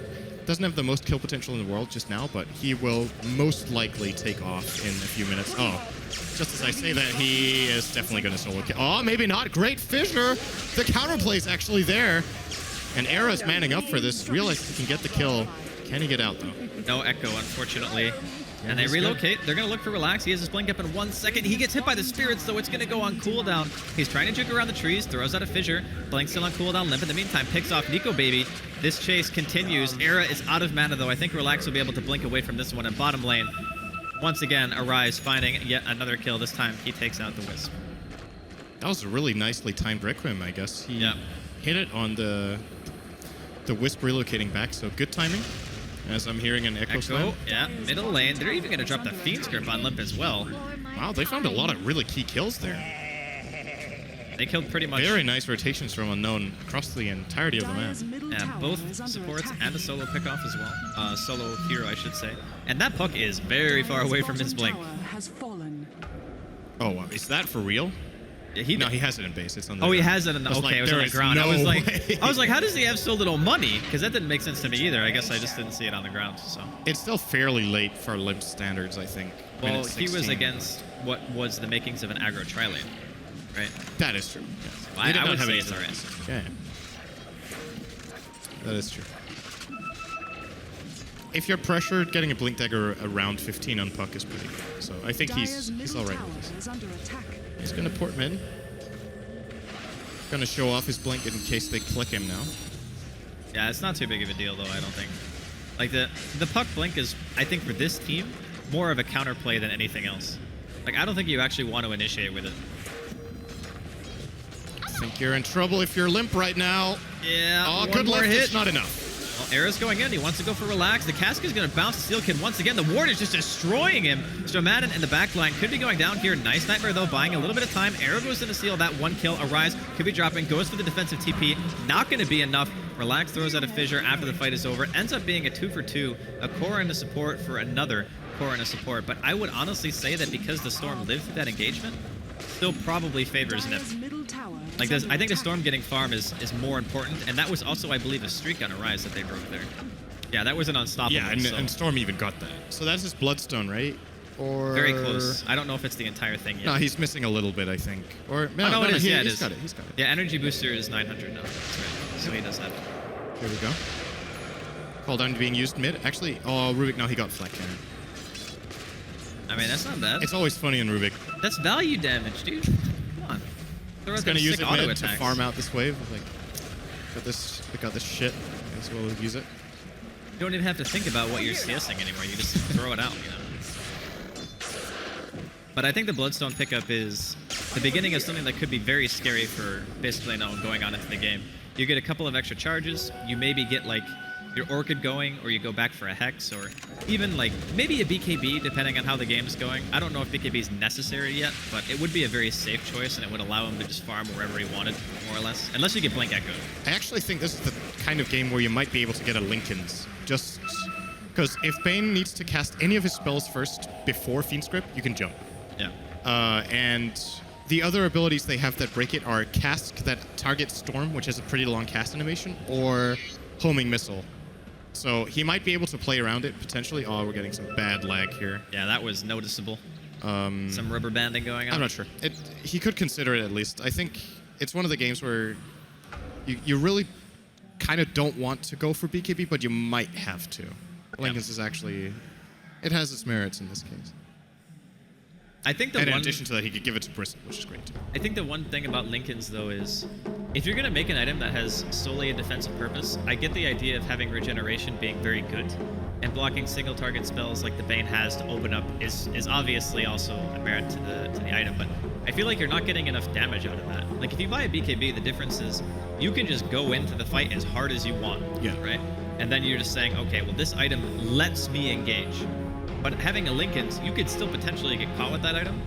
doesn't have the most kill potential in the world just now, but he will most likely take off in a few minutes. Oh, just as I say that, he is definitely going to solo kill. Oh, maybe not. Great Fissure. The counterplay is actually there. And Era's manning up for this. Realizes he can get the kill. Can he get out, though? No Echo, unfortunately. And they relocate. They're going to look for Relax. He has his blink up in 1 second. He gets hit by the Spirits, so it's going to go on cooldown. He's trying to juke around the trees, throws out a Fissure. Blink still on cooldown. Limp in the meantime picks off Nico Baby. This chase continues. Era is out of mana, though. I think Relax will be able to blink away from this one. And bottom lane, once again, Arise finding yet another kill. This time, he takes out the Wisp. That was a really nicely timed Requiem, I guess. He hit it on the Wisp relocating back, so good timing. As I'm hearing an Echo Slam. Yeah, middle lane. They're even going to drop the Fiend's Grip on Limp as well. Wow, they found a lot of really key kills there. They killed pretty much. Very nice rotations from Unknown across the entirety of the map. Yeah, both supports and a solo pickoff as well. Solo hero, I should say. And that puck is very far away from his blink. Oh, wow. Is that for real? Yeah, no, he has it in base. It's on the he has it in the... Okay, it was on the ground. No I was like, how does he have so little money? Because that didn't make sense to me either. I guess I just didn't see it on the ground, so... It's still fairly late for Limp standards, I think. Well, he was against what was the makings of an aggro tri-lane, right? That is true. Yes. Well, I would say it's alright. Yeah. That is true. If you're pressured, getting a Blink Dagger around 15 on puck is pretty good. So I think he's alright with this. He's going to port mid. Going to show off his blink in case they click him now. Yeah, it's not too big of a deal, though, I don't think. Like, the puck blink is, I think, for this team, more of a counterplay than anything else. Like, I don't think you actually want to initiate with it. I think you're in trouble if you're limp right now. Yeah, oh, good lift. It's not enough. Well, Era's going in. He wants to go for Relax. The Cask is going to bounce Steel Kid once again. The Ward is just destroying him. Stromadin in the back line could be going down here. Nice Nightmare, though, buying a little bit of time. Era goes in to steal that one kill. Arise could be dropping. Goes for the defensive TP. Not going to be enough. Relax throws out a Fissure after the fight is over. Ends up being a 2-for-2. A core and a support for another core and a support. But I would honestly say that because the Storm lived through that engagement, still probably favors NiP. Like this, I think the Storm getting farm is more important, and that was also, I believe, a streak on Arise that they broke there. Yeah, that was an unstoppable. Yeah, and Storm even got that. So that's his Bloodstone, right? Or very close. I don't know if it's the entire thing yet. No, he's missing a little bit, I think. Or no, it is. Yeah, he's got it. He's got it. Yeah, energy booster is 900 now. That's right. So he does that. Here we go. Call down to being used mid. Actually, oh, Rubik, no, he got flat cannon. I mean, that's not bad. It's always funny in Rubik. That's value damage, dude. Come on. He's gonna use it mid to farm out this wave. Like, got this shit. Might as well use it. You don't even have to think about what you're CSing anymore. You just throw it out, you know. But I think the Bloodstone pickup is the beginning of something that could be very scary for basically no one going on into the game. You get a couple of extra charges. You maybe get like your Orchid going, or you go back for a Hex, or even like maybe a BKB, depending on how the game is going. I don't know if BKB is necessary yet, but it would be a very safe choice, and it would allow him to just farm wherever he wanted, more or less. Unless you get Blink Echo. I actually think this is the kind of game where you might be able to get a Linken's. Just because if Bane needs to cast any of his spells first before Fiend's Grip, you can jump. Yeah. And the other abilities they have that break it are Cask that targets Storm, which has a pretty long cast animation, or Homing Missile. So he might be able to play around it, potentially. Oh, we're getting some bad lag here. Yeah, that was noticeable. Some rubber banding going on. I'm not sure. He could consider it at least. I think it's one of the games where you really kind of don't want to go for BKB, but you might have to. Linken's is actually... It has its merits in this case. I think in addition to that, he could give it to Bristle, which is great too. I think the one thing about Linken's, though, is if you're going to make an item that has solely a defensive purpose, I get the idea of having regeneration being very good, and blocking single target spells like the Bane has to open up is obviously also a merit to the item, but I feel like you're not getting enough damage out of that. Like, if you buy a BKB, the difference is you can just go into the fight as hard as you want, right? And then you're just saying, okay, well, this item lets me engage. But having a Linken's, you could still potentially get caught with that item,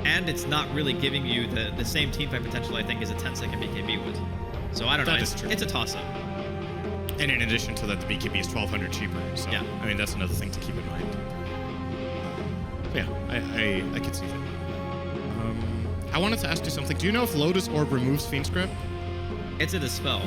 and it's not really giving you the same teamfight potential, I think, as a 10-second BKB would. So I don't know. That is true. It's a toss-up. And in addition to that, the BKB is 1,200 cheaper. So, yeah. I mean, that's another thing to keep in mind. Yeah, I could see that. I wanted to ask you something. Do you know if Lotus Orb removes Fiend Script? It's a dispel,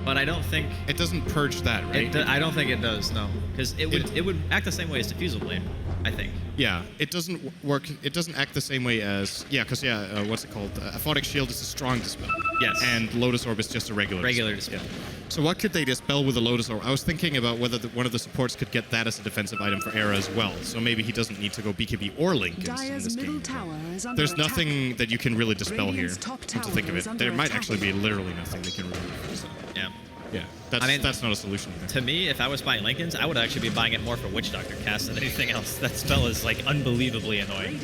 but I don't think it doesn't purge that, right? I don't think it does. No, because it would act the same way as Diffusal Blade, I think. Yeah, it doesn't work. It doesn't act the same way as because what's it called? Aphotic Shield is a strong dispel. Yes. And Lotus Orb is just a regular dispel. Yeah. So what could they dispel with a Lotus Orb? I was thinking about whether one of the supports could get that as a defensive item for Era as well. So maybe he doesn't need to go BKB or Linken's in this game. There's nothing that you can really dispel here. Come to think of it, there might actually be literally nothing they can remove. So. Yeah. Yeah, that's not a solution. To me, if I was buying Linken's, I would actually be buying it more for Witch Doctor cast than anything else. That spell is like unbelievably annoying,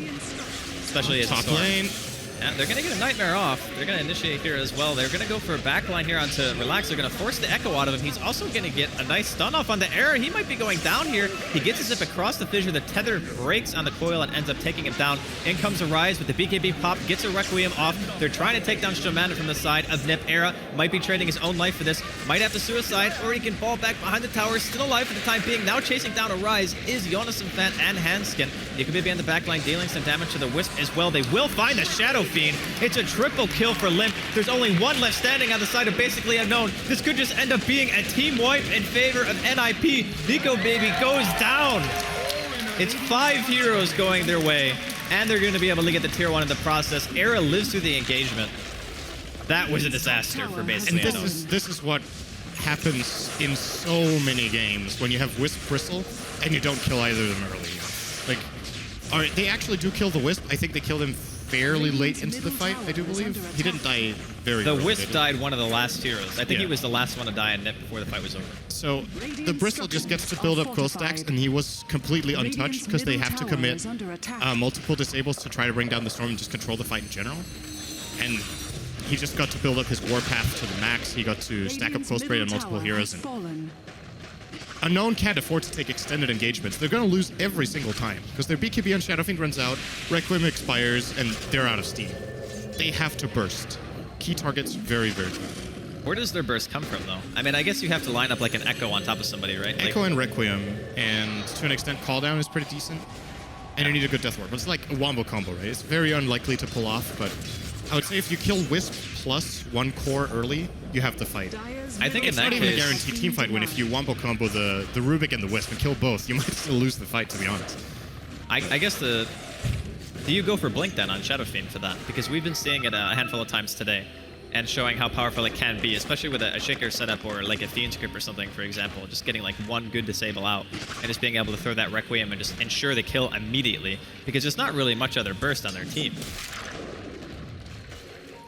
especially as top lane. Yeah, they're going to get a Nightmare off. They're going to initiate here as well. They're going to go for a backline here onto Relax. They're going to force the Echo out of him. He's also going to get a nice stun off on the Era. He might be going down here. He gets his zip across the fissure. The tether breaks on the coil and ends up taking him down. In comes Arise with the BKB pop. Gets a Requiem off. They're trying to take down Shamana from the side of NiP. Era might be trading his own life for this. Might have to suicide, or he can fall back behind the tower. Still alive for the time being. Now chasing down Arise is Jonas and Fan and Handskin. You could be on the backline dealing some damage to the Wisp as well. They will find the Shadow Fiend. It's a triple kill for Limp. There's only one left standing on the side of Basically Unknown. This could just end up being a team wipe in favor of NiP. Nico Baby goes down. It's 5 heroes going their way, and they're going to be able to get the tier 1 in the process. Era lives through the engagement. That was a disaster for Basically Unknown. This is what happens in so many games when you have Wisp Bristle and you don't kill either of them early. Like, all right, they actually do kill the Wisp. I think they killed him fairly late into the fight, I do believe. He didn't die very early. The Wisp died one of the last heroes. I think he was the last one to die in NiP before the fight was over. So the Bristle just gets to build up gold stacks, and he was completely untouched because they have to commit multiple disables to try to bring down the storm and just control the fight in general. And he just got to build up his warpath to the max. He got to stack up close spray on multiple heroes. And Unknown can't afford to take extended engagements. They're going to lose every single time because their BKB on Shadow Fiend runs out, Requiem expires, and they're out of steam. They have to burst. Key targets, very, very good. Where does their burst come from, though? I mean, I guess you have to line up like an Echo on top of somebody, right? Echo and Requiem, and to an extent, Call Down is pretty decent. And you need a good Death Ward. But it's like a wombo combo, right? It's very unlikely to pull off, but I would say if you kill Wisp plus 1 core early, you have to fight. I think it's in that not even a case, guaranteed team fight win. If you wombo combo the Rubik and the Wisp and kill both, you might still lose the fight, to be honest. I guess do you go for Blink then on Shadow Fiend for that? Because we've been seeing it a handful of times today and showing how powerful it can be, especially with a Shaker setup or like a Fiend script or something, for example. Just getting like one good disable out and just being able to throw that Requiem and just ensure the kill immediately, because there's not really much other burst on their team.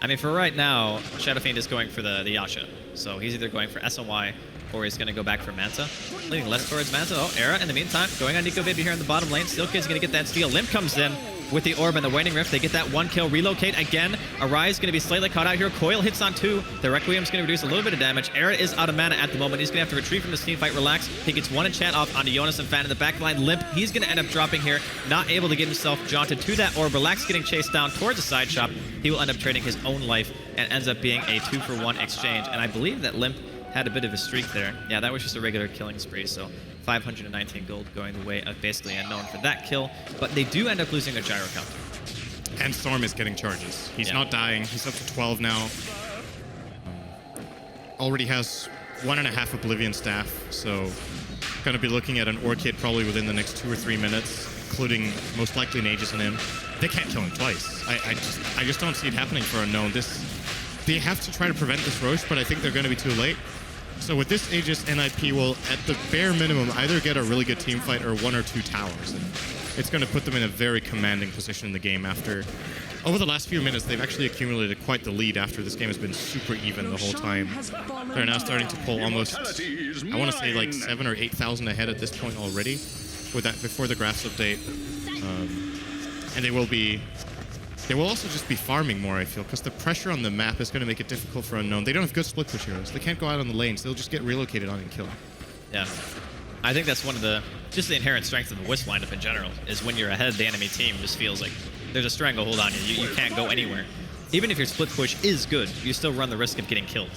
I mean, for right now, Shadow Fiend is going for the Yasha. So he's either going for SLY or he's going to go back for Manta. Leaning less towards Manta. Oh, Era, in the meantime, going on Nico Baby here in the bottom lane. Steel Kid's going to get that steal. Limp comes in with the Orb and the Waning Rift. They get that 1 kill. Relocate again. Arise going to be slightly caught out here. Coil hits on 2. The Requiem's going to reduce a little bit of damage. Era is out of mana at the moment. He's going to have to retreat from this team fight. Relax. He gets 1 enchant off onto Jonas and Fan in the backline. Limp, he's going to end up dropping here. Not able to get himself jaunted to that Orb. Relax getting chased down towards the side shop. He will end up trading his own life and ends up being a 2-for-1 exchange. And I believe that Limp had a bit of a streak there. Yeah, that was just a regular killing spree, so 519 gold going the way of Basically Unknown for that kill. But they do end up losing a gyro counter. And Storm is getting charges. He's not dying. He's up to 12 now. Already has 1.5 Oblivion Staff, so going to be looking at an Orchid probably within the next 2 or 3 minutes, including most likely an Aegis on him. They can't kill him twice. I just don't see it happening for Unknown. They have to try to prevent this Roche, but I think they're going to be too late. So with this Aegis, NiP will, at the bare minimum, either get a really good team fight or 1 or 2 towers. And it's going to put them in a very commanding position in the game after... Over the last few minutes, they've actually accumulated quite the lead after this game has been super even the whole time. They're now starting to pull almost, I want to say like 7,000 or 8,000 ahead at this point already, with that before the graphs update. And they will be They will also just be farming more, I feel, because the pressure on the map is going to make it difficult for Unknown. They don't have good split push heroes. They can't go out on the lanes. They'll just get relocated on and killed. Yeah. I think that's one of the, just the inherent strength of the Wisp lineup in general, is when you're ahead of the enemy team, just feels like there's a stranglehold on you. You can't go anywhere. Even if your split push is good, you still run the risk of getting killed.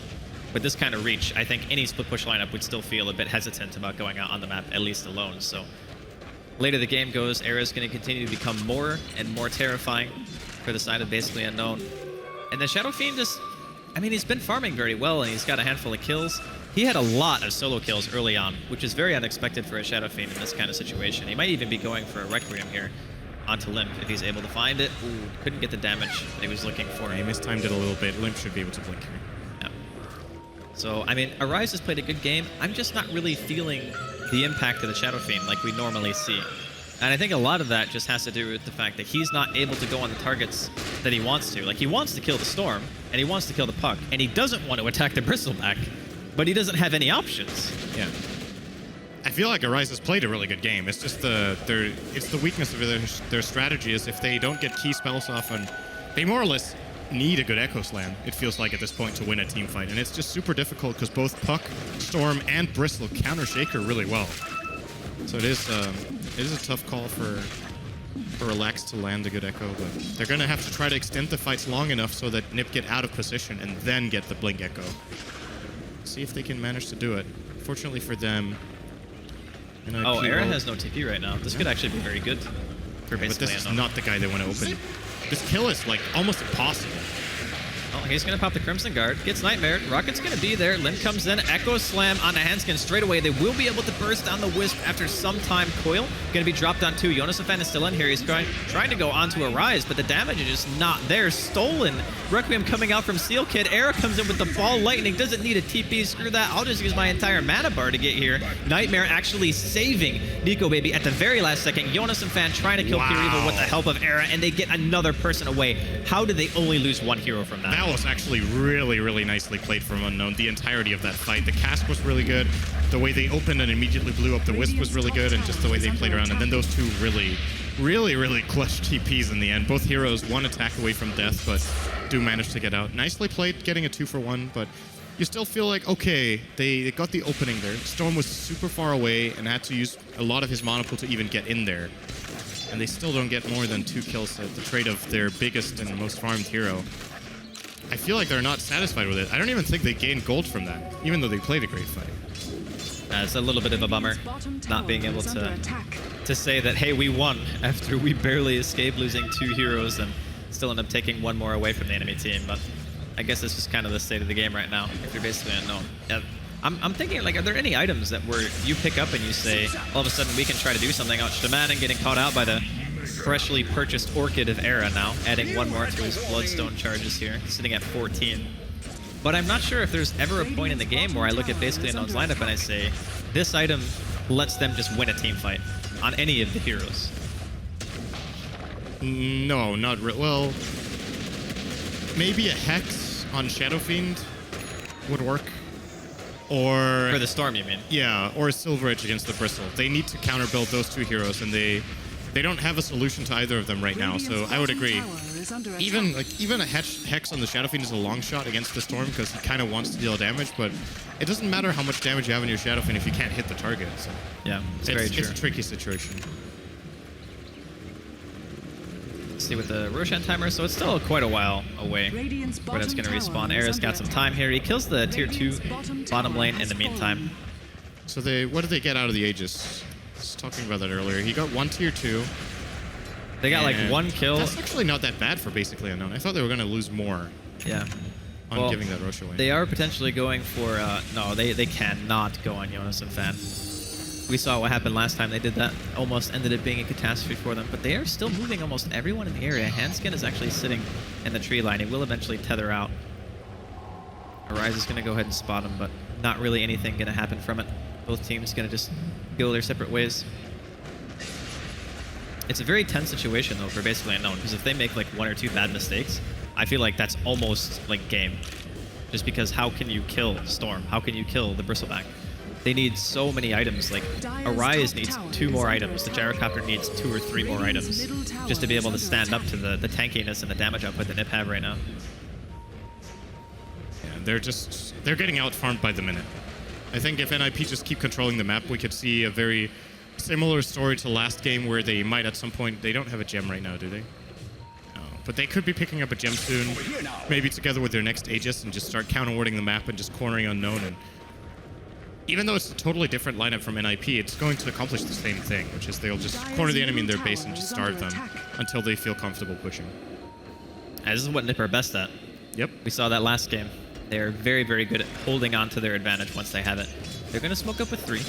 With this kind of reach, I think any split push lineup would still feel a bit hesitant about going out on the map, at least alone. So later the game goes, Era's going to continue to become more and more terrifying for the side of basically Unknown. And the Shadow Fiend just, I mean, he's been farming very well, and he's got a handful of kills. He had a lot of solo kills early on, which is very unexpected for a Shadow Fiend in this kind of situation. He might even be going for a Requiem here onto Limp if he's able to find it. Ooh, couldn't get the damage that he was looking for. He mistimed it a little bit. Limp should be able to blink here. Yeah. So, I mean, Arise has played a good game. I'm just not really feeling the impact of the Shadow Fiend like we normally see. And I think a lot of that just has to do with the fact that he's not able to go on the targets that he wants to. Like, he wants to kill the Storm, and he wants to kill the Puck, and he doesn't want to attack the Bristleback, but he doesn't have any options. Yeah. I feel like Arise has played a really good game. It's just it's the weakness of their strategy is if they don't get key spells off, and they more or less need a good Echo Slam, it feels like at this point, to win a team fight. And it's just super difficult because both Puck, Storm, and Bristle counter Shaker really well. So it is a tough call for Relax to land a good Echo, but they're going to have to try to extend the fights long enough so that NiP get out of position and then get the Blink Echo. See if they can manage to do it. Fortunately for them... Oh, Era has no TP right now. This could actually be very good for basically but this is not the guy they want to open. This kill is like almost impossible. Oh, he's going to pop the Crimson Guard. Gets Nightmare. Rocket's going to be there. Limp comes in. Echo Slam on the Hanskin straight away. They will be able to burst down the Wisp after some time. Coil going to be dropped on too. Jonas Fan is still in here. He's trying to go onto a Rise, but the damage is just not there. Stolen. Requiem coming out from Seal Kid. Era comes in with the Ball Lightning. Doesn't need a TP. Screw that. I'll just use my entire mana bar to get here. Nightmare actually saving Nico Baby at the very last second. Jonas Fan trying to kill Pure Evil with the help of Era, and they get another person away. How did they only lose one hero from that? That was actually really, really nicely played from Unknown. The entirety of that fight. The cast was really good. The way they opened and immediately blew up the Wisp was really good, and just the way they played around. And then those two really, really, really clutch TPs in the end. Both heroes one attack away from death, but do manage to get out. Nicely played, getting a 2-for-1, but you still feel like, okay, they got the opening there. Storm was super far away and had to use a lot of his mana pool to even get in there. And they still don't get more than 2 kills at the trade of their biggest and most farmed hero. I feel like they're not satisfied with it. I don't even think they gained gold from that, even though they played a great fight. It's a little bit of a bummer not being able to say that, hey, we won after we barely escaped losing 2 heroes and still end up taking 1 more away from the enemy team. But I guess it's just kind of the state of the game right now if you're basically Unknown. I'm thinking, like, are there any items that where you pick up and you say, all of a sudden we can try to do something out? Shaman and getting caught out by the freshly purchased Orchid of Era now, adding 1 more to his Bloodstone charges here, sitting at 14. But I'm not sure if there's ever a point in the game where I look at basically Unknown's lineup and I say, this item lets them just win a team fight on any of the heroes. No, not really. Well, maybe a Hex on Shadow Fiend would work. Or... For the Storm, you mean? Yeah, or a Silver Edge against the Bristle. They need to counterbuild those 2 heroes, and they don't have a solution to either of them right now, so I would agree. Even a Hex on the Shadow Fiend is a long shot against the Storm because he kind of wants to deal damage, but it doesn't matter how much damage you have in your Shadow Fiend if you can't hit the target. So yeah, it's very true. It's a tricky situation. Let's see with the Roshan timer, so it's still quite a while away when it's going to respawn. Era's got some time here. He kills the tier 2 bottom lane in the meantime. So what did they get out of the Aegis? I was talking about that earlier. He got 1 tier 2. They got like 1 kill. That's actually not that bad for basically Unknown. I thought they were going to lose more. Yeah. On giving that Rosh away. They are potentially going for... no, they cannot go on Jonas and Fan. We saw what happened last time they did that. Almost ended up being a catastrophe for them. But they are still moving almost everyone in the area. Hanskin is actually sitting in the tree line. He will eventually tether out. Arise is going to go ahead and spot him, but not really anything going to happen from it. Both teams going to just go their separate ways. It's a very tense situation, though, for basically Unknown, because if they make like 1 or 2 bad mistakes, I feel like that's almost like game. Just because how can you kill Storm? How can you kill the Bristleback? they need so many items. Like, Arise needs 2 more items. The Gyrocopter needs 2 or 3 more items just to be able to stand up to the tankiness and the damage output that NiP have right now. Yeah, they're getting out-farmed by the minute. I think if NiP just keep controlling the map, we could see a very similar story to last game where they might at some point... They don't have a gem right now, do they? No. But they could be picking up a gem soon, maybe together with their next Aegis, and just start counter-warding the map and just cornering Unknown. And even though it's a totally different lineup from NiP, it's going to accomplish the same thing, which is they'll just corner the enemy in their base and just starve them until they feel comfortable pushing. This is what NiP are best at. Yep. We saw that last game. They're very, very good at holding on to their advantage once they have it. They're going to smoke up with 3.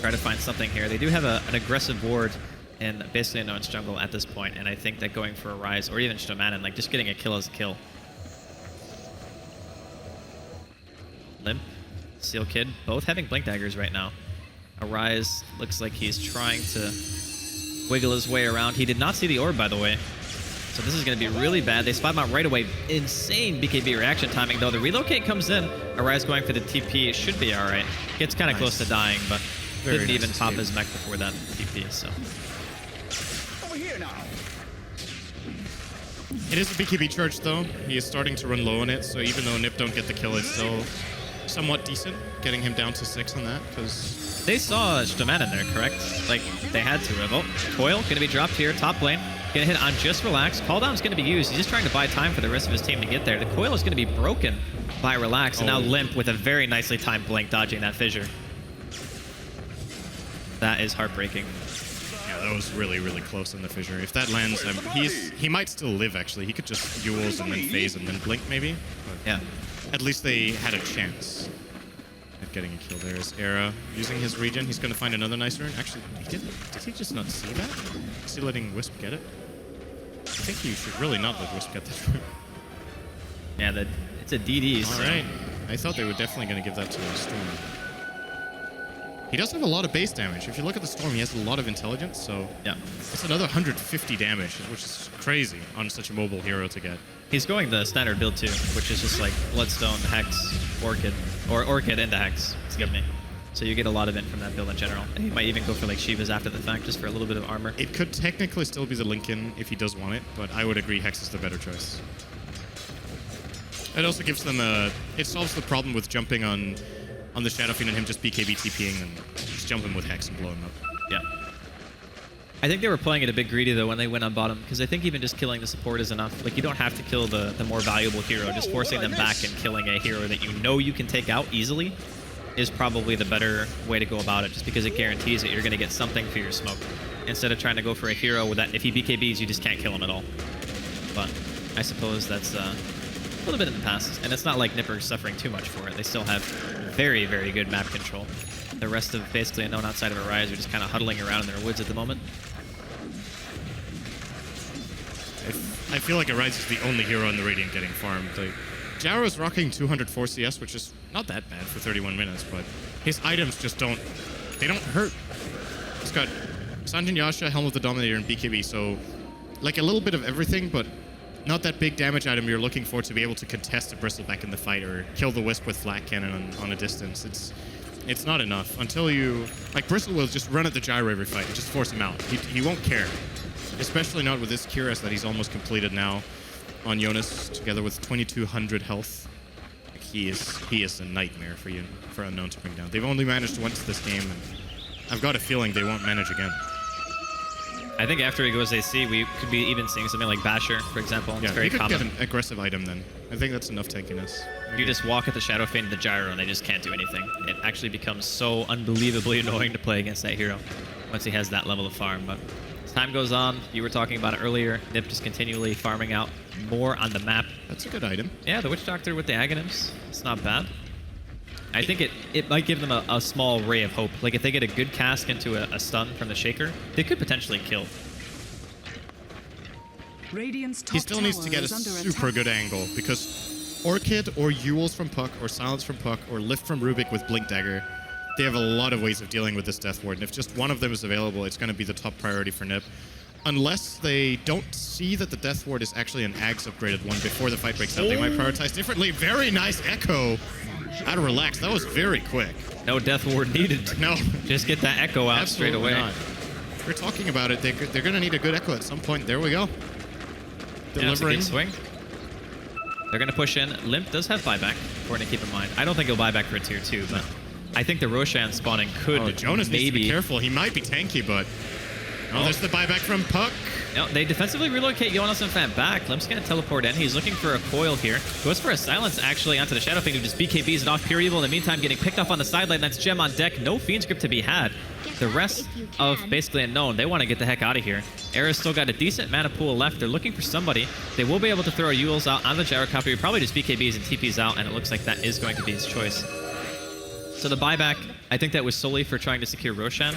Try to find something here. They do have an aggressive ward in basically Unknown's jungle at this point, and I think that going for a Rise or even Stomanin, like just getting a kill is a kill. Limp, Seal Kid, both having Blink Daggers right now. Arise looks like he's trying to wiggle his way around. He did not see the orb, by the way. So this is going to be really bad. They spot him out right away. Insane BKB reaction timing, though. The relocate comes in. Arise going for the TP. It should be all right. Gets kind of close to dying, but didn't even pop his mech before that TP, so. Over here now. It is a BKB charge, though. He is starting to run low on it, so even though NiP don't get the kill, it's still somewhat decent, getting him down to 6 on that, because... They saw Stomanin there, correct? Like, they had to have. Oh, Coil going to be dropped here, top lane. Going to hit on Just Relax. Call down's going to be used. He's just trying to buy time for the rest of his team to get there. The Coil is going to be broken by Relax, and now Limp with a very nicely timed blink dodging that fissure. That is heartbreaking. Yeah, that was really, really close in the fissure. If that lands, he might still live, actually. He could just Yules and then phase and then blink, maybe. But Yeah. at least they had a chance at getting a kill. There is Era using his regen. He's going to find another nice rune. Actually, did he just not see that? Is he letting Wisp get it? I think you should really not let Wisp get this rune. Yeah, it's a DD. All right. I thought they were definitely going to give that to Storm. He does have a lot of base damage. If you look at the Storm, he has a lot of intelligence, so Yeah. it's another 150 damage, which is crazy on such a mobile hero to get. He's going the standard build too, which is just like Bloodstone, Hex, Orchid, or Orchid into Hex, excuse me. So you get a lot of it from that build in general. And he might even go for like Shiva's after the fact, just for a little bit of armor. It could technically still be the Lincoln if he does want it, but I would agree Hex is the better choice. It also gives them it solves the problem with jumping on the Shadow Fiend and him just BKB TPing and just jump him with Hex and blow him up. Yeah. I think they were playing it a bit greedy though when they went on bottom, because I think even just killing the support is enough. Like, you don't have to kill the more valuable hero. Just forcing them back and killing a hero that you know you can take out easily is probably the better way to go about it, just because it guarantees that you're going to get something for your smoke, instead of trying to go for a hero with that if he BKBs you just can't kill him at all. But I suppose that's a little bit in the past, and it's not like NiP are suffering too much for it. They still have very, very good map control. The rest of basically Unknown outside of Arise are just kind of huddling around in their woods at the moment. I feel like Arise is the only hero in the Radiant getting farmed. Like, Gyro's rocking 204 CS, which is not that bad for 31 minutes, but his items just don't hurt. He's got Sanjin Yasha, Helm of the Dominator, and BKB, so like a little bit of everything, but not that big damage item you're looking for to be able to contest a Bristleback in the fight or kill the Wisp with Flak Cannon on a distance. It's not enough until you... Like, Bristle will just run at the Gyro every fight and just force him out. He won't care. Especially not with this Cuirass that he's almost completed now on Jonas, together with 2200 health. Like, he is a nightmare for Unknown to bring down. They've only managed once this game, and I've got a feeling they won't manage again. I think after he goes AC, we could be even seeing something like Basher, for example. It's very you could common. get an aggressive item then. I think that's enough tankiness. You just walk at the Shadow Fiend and the Gyro, and they just can't do anything. It actually becomes so unbelievably annoying to play against that hero once he has that level of farm. But as time goes on, you were talking about it earlier, NiP just continually farming out more on the map. That's a good item. Yeah, the Witch Doctor with the Aghanims, it's not bad. I think it might give them a small ray of hope. Like, if they get a good cast into a stun from the Shaker, they could potentially kill. He still needs to get a super good angle, because Orchid or Yules from Puck or Silence from Puck or Lift from Rubik with Blink Dagger, they have a lot of ways of dealing with this Death Ward, and if just one of them is available, it's going to be the top priority for NiP. Unless they don't see that the Death Ward is actually an Ags upgraded one before the fight breaks out, they might prioritize differently. Very nice Echo. Gotta relax. That was very quick. No death ward needed. No. Just get that echo out straight away. Not. We're talking about it. They're going to need a good echo at some point. There we go. Delivering. Yeah, swing. They're going to push in. Limp does have buyback, important to keep in mind. I don't think he'll buy back for a tier 2, but I think the Roshan spawning could Jonas maybe... needs to be careful. He might be tanky, but... Oh, there's the buyback from Puck. No, they defensively relocate Jonas and Fan back. Limp's going to teleport in. He's looking for a coil here. Goes for a silence, actually, onto the Shadow Fiend, who just BKBs it off Pure Evil. In the meantime, getting picked off on the sideline. That's Gem on deck. No Fiend's Grip to be had. The rest of basically Unknown, they want to get the heck out of here. Era's still got a decent mana pool left. They're looking for somebody. They will be able to throw Yules out on the Gyrocopter. Probably just BKBs and TPs out, and it looks like that is going to be his choice. So the buyback, I think that was solely for trying to secure Roshan.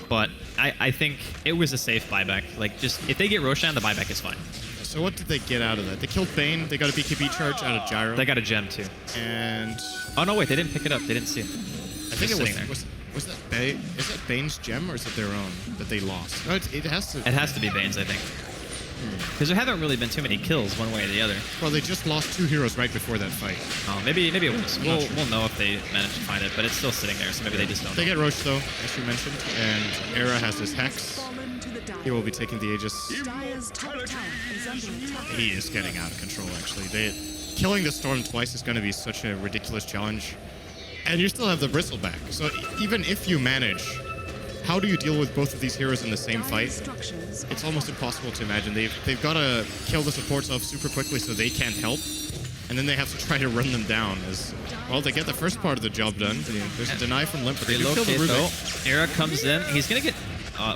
But I think it was a safe buyback. Like, just if they get Roshan, the buyback is fine. So what did they get out of that? They killed Bane. They got a BKB charge out of Gyro. They got a gem too. And oh no, wait, they didn't pick it up. They didn't see it. I think it was that Bane? Is that Bane's gem or is it their own that they lost? No, it has to. It has to be Bane's, I think. Because there haven't really been too many kills one way or the other. Well, they just lost 2 heroes right before that fight. Oh, maybe it was. We'll know if they manage to find it, but it's still sitting there, so maybe they just don't. They get Roche though, as you mentioned, and Era has his Hex. He will be taking the Aegis. He is getting out of control, actually. Killing the Storm twice is going to be such a ridiculous challenge. And you still have the Bristle back. So even if you manage, how do you deal with both of these heroes in the same fight? It's almost impossible to imagine. They've got to kill the supports off super quickly so they can't help. And then they have to try to run them down as, well, they get the first part of the job done. There's a deny from Limp, but they do kill the Rubik. Era comes in. He's going to get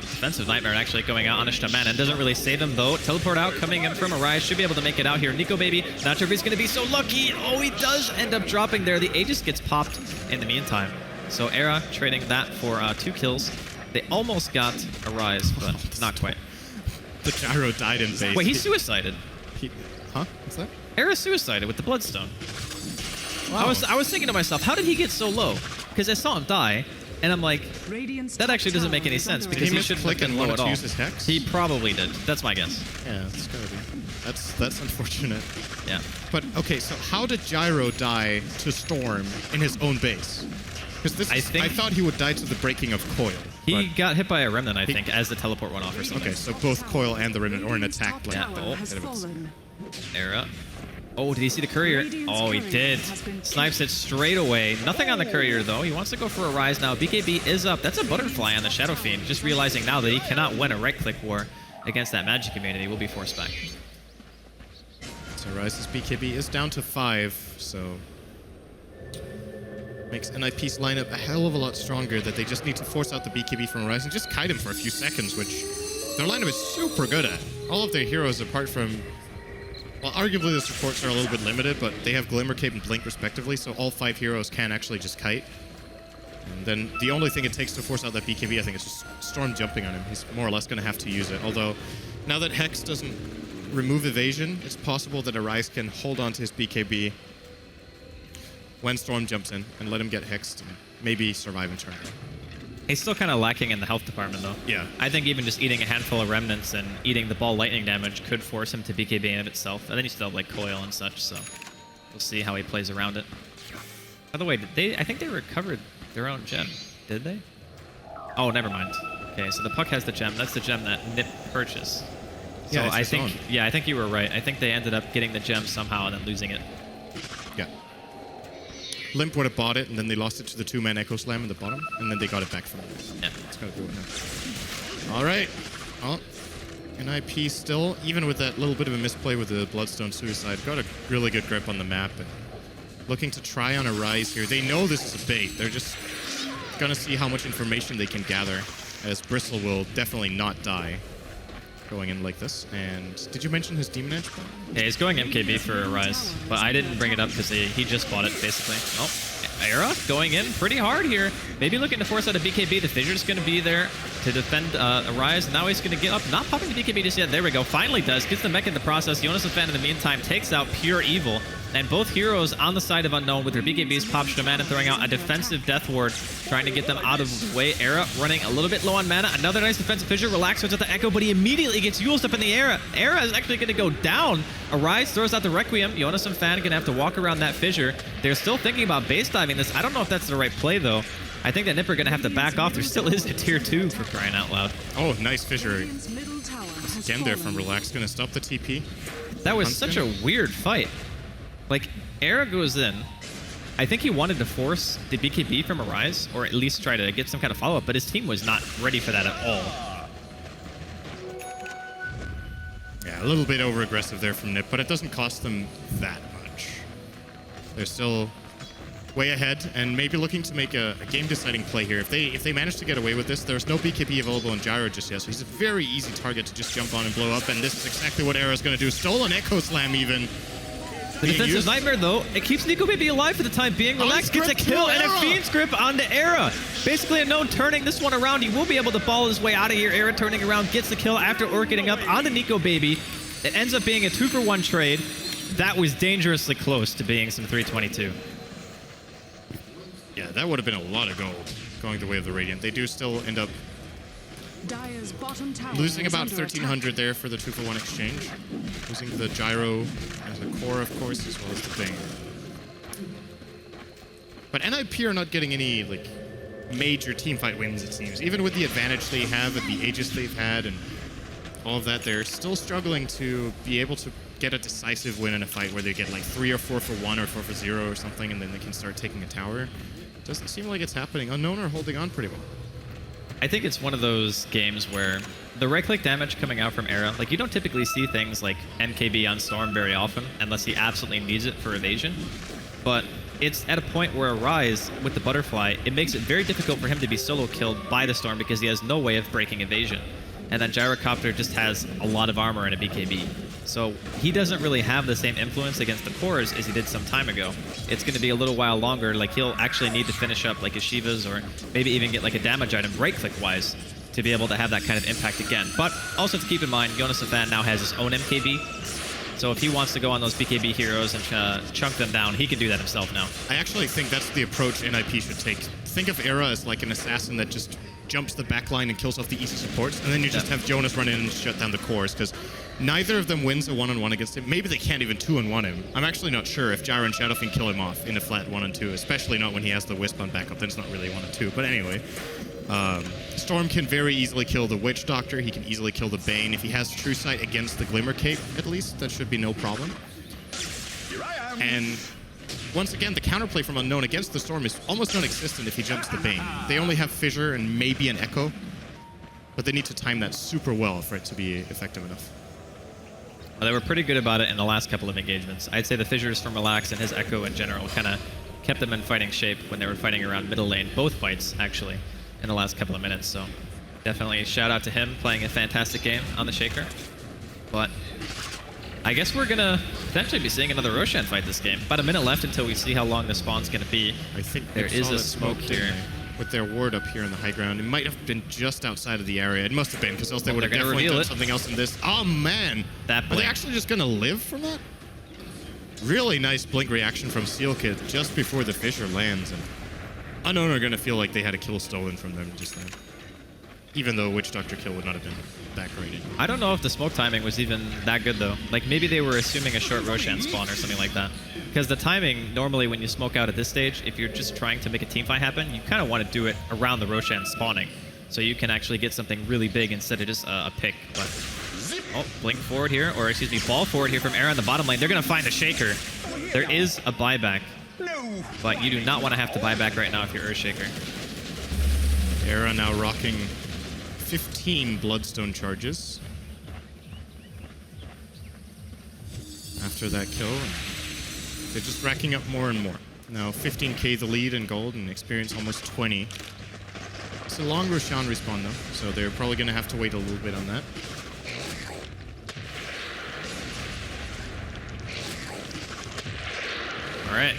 defensive Nightmare actually going out on a Shaman and doesn't really save him though. Teleport out coming in from Arise. Should be able to make it out here. Nico Baby, not sure if he's going to be so lucky. Oh, he does end up dropping there. The Aegis gets popped in the meantime. So Era trading that for 2 kills. They almost got Arise, but not quite. The Gyro died in base. Wait, he suicided. Huh? What's that? Era suicided with the Bloodstone. Wow. I was thinking to myself, how did he get so low? Because I saw him die, and I'm like, that actually doesn't make any sense because he shouldn't have been low at all. Use his Hex? He probably did. That's my guess. Yeah, it's gotta be. That's unfortunate. Yeah. But okay, so how did Gyro die to Storm in his own base? Because I thought he would die to the breaking of Coil. He got hit by a Remnant, I think, as the teleport went off or something. Okay, so both Coil and the Remnant, or an attack. Like, Era. Oh, did he see the Courier? Oh, he did. Snipes it straight away. Nothing on the Courier, though. He wants to go for a Rise now. BKB is up. That's a Butterfly on the Shadow Fiend. Just realizing now that he cannot win a right-click war against that magic community. Will be forced back. So Rise's BKB is down to 5, so... makes NiP's lineup a hell of a lot stronger that they just need to force out the BKB from Rise and just kite him for a few seconds, which their lineup is super good at. All of their heroes, apart from... well, arguably the supports are a little bit limited, but they have Glimmer, Cape, and Blink respectively, so all 5 heroes can actually just kite. And then the only thing it takes to force out that BKB, I think, is just Storm jumping on him. He's more or less going to have to use it. Although, now that Hex doesn't remove evasion, it's possible that Arise can hold on to his BKB when Storm jumps in and let him get hexed and maybe survive in turn. He's still kind of lacking in the health department, though. Yeah. I think even just eating a handful of Remnants and eating the ball lightning damage could force him to BKB in of itself. And then you still have, like, Coil and such, so we'll see how he plays around it. By the way, I think they recovered their own gem. Did they? Oh, never mind. Okay, so the Puck has the gem. That's the gem that NiP purchased. So yeah, I think you were right. I think they ended up getting the gem somehow and then losing it. Yeah. Limp would have bought it, and then they lost it to the 2-man Echo Slam in the bottom, and then they got it back from him. Yeah. It's gotta do it now. All right. Well, NiP still, even with that little bit of a misplay with the Bloodstone Suicide, got a really good grip on the map. And looking to try on a Rise here. They know this is a bait. They're just gonna see how much information they can gather, as Bristle will definitely not die going in like this. And did you mention his Demon Edge? Yeah, he's going MKB for a Rise, but I didn't bring it up because he just bought it, basically. Oh, Era going in pretty hard here. Maybe looking to force out a BKB. The Fissure's going to be there to defend a Rise. Now he's going to get up. Not popping the BKB just yet. There we go. Finally does. Gets the mech in the process. Jonas and Fan in the meantime takes out Pure Evil. And both heroes on the side of Unknown with their BKBs, Pop Shaman throwing out a defensive Death Ward, trying to get them out of the way. Era running a little bit low on mana. Another nice defensive fissure. Relax goes at the Echo, but he immediately gets Yuled up in the Era. Era is actually going to go down. Arise throws out the Requiem. Jonas and Fan going to have to walk around that fissure. They're still thinking about base diving this. I don't know if that's the right play, though. I think that NiP are going to have to back off. There still is a tier 2 for crying out loud. Oh, nice fissure. Again there from Relax. Going to stop the TP. That was such a weird fight. Like, Era goes in. I think he wanted to force the BKB from Arise, or at least try to get some kind of follow-up, but his team was not ready for that at all. Yeah, a little bit over-aggressive there from NiP, but it doesn't cost them that much. They're still way ahead, and maybe looking to make a game-deciding play here. If they manage to get away with this, there's no BKB available on Gyro just yet, so he's a very easy target to just jump on and blow up, and this is exactly what Era's going to do. Stolen Echo Slam even. The defensive nightmare, though, it keeps Nico Baby alive for the time being. Relax gets a kill and a Fiend's Grip onto Era. Basically, Unknown turning this one around. He will be able to ball his way out of here. Era turning around, gets the kill after Orc getting up onto Nico Baby. It ends up being a 2-for-1 trade. That was dangerously close to being some 322. Yeah, that would have been a lot of gold going the way of the Radiant. They do still end up losing about 1,300 there for the 2-for-1 exchange. Losing the Gyro as a core, of course, as well as the Bane. But NiP are not getting any like major teamfight wins, it seems. Even with the advantage they have and the Aegis they've had and all of that, they're still struggling to be able to get a decisive win in a fight where they get like 3 or 4 for 1 or 4 for 0 or something, and then they can start taking a tower. Doesn't seem like it's happening. Unknown are holding on pretty well. I think it's one of those games where the right-click damage coming out from Era, like you don't typically see things like MKB on Storm very often, unless he absolutely needs it for evasion. But it's at a point where Arise, with the Butterfly, it makes it very difficult for him to be solo killed by the Storm because he has no way of breaking evasion. And then Gyrocopter just has a lot of armor and a BKB. So he doesn't really have the same influence against the cores as he did some time ago. It's going to be a little while longer. Like he'll actually need to finish up like his Shivas or maybe even get like a damage item right-click wise to be able to have that kind of impact again. But also to keep in mind, Jonas Fan now has his own MKB. So if he wants to go on those BKB heroes and chunk them down, he can do that himself now. I actually think that's the approach NiP should take. Think of Era as like an assassin that just jumps the backline and kills off the easy supports, and then you just have Jonas run in and shut down the cores, because neither of them wins a 1-on-1 against him. Maybe they can't even 2-on-1 him. I'm actually not sure if Gyro and Shadowfiend kill him off in a flat 1-on-2, especially not when he has the Wisp on backup. Then it's not really 1-on-2. But anyway, Storm can very easily kill the Witch Doctor. He can easily kill the Bane. If he has True Sight against the Glimmer Cape, at least, that should be no problem. Here I am. And once again, the counterplay from Unknown against the Storm is almost non-existent if he jumps the Bane. They only have Fissure and maybe an Echo, but they need to time that super well for it to be effective enough. Well, they were pretty good about it in the last couple of engagements. I'd say the Fissures from Relax and his Echo in general kind of kept them in fighting shape when they were fighting around middle lane. Both fights, actually, in the last couple of minutes. So definitely shout out to him playing a fantastic game on the Shaker. But I guess we're going to potentially be seeing another Roshan fight this game. About a minute left until we see how long the spawn's going to be. I think there is a smoke here. With their ward up here in the high ground. It might have been just outside of the area. It must have been, because else they would have definitely done something else in this. Oh, man. That Are they actually just going to live from that? Really nice blink reaction from Seal Kid just before the Fissure lands. And Unknown are going to feel like they had a kill stolen from them just then. Even though Witch Doctor kill would not have been that great. I don't know if the smoke timing was even that good, though. Like, maybe they were assuming a short Roshan spawn or something like that. Because the timing, normally when you smoke out at this stage, if you're just trying to make a teamfight happen, you kind of want to do it around the Roshan spawning. So you can actually get something really big instead of just a pick. But, oh, blink forward here, or excuse me, ball forward here from Era on the bottom lane. They're going to find a Shaker. There is a buyback. But you do not want to have to buy back right now if you're Earthshaker. Era now rocking 15 Bloodstone charges after that kill. They're just racking up more and more. Now 15k the lead in gold and experience almost 20. It's a long Roshan respawn though, so they're probably going to have to wait a little bit on that. All right.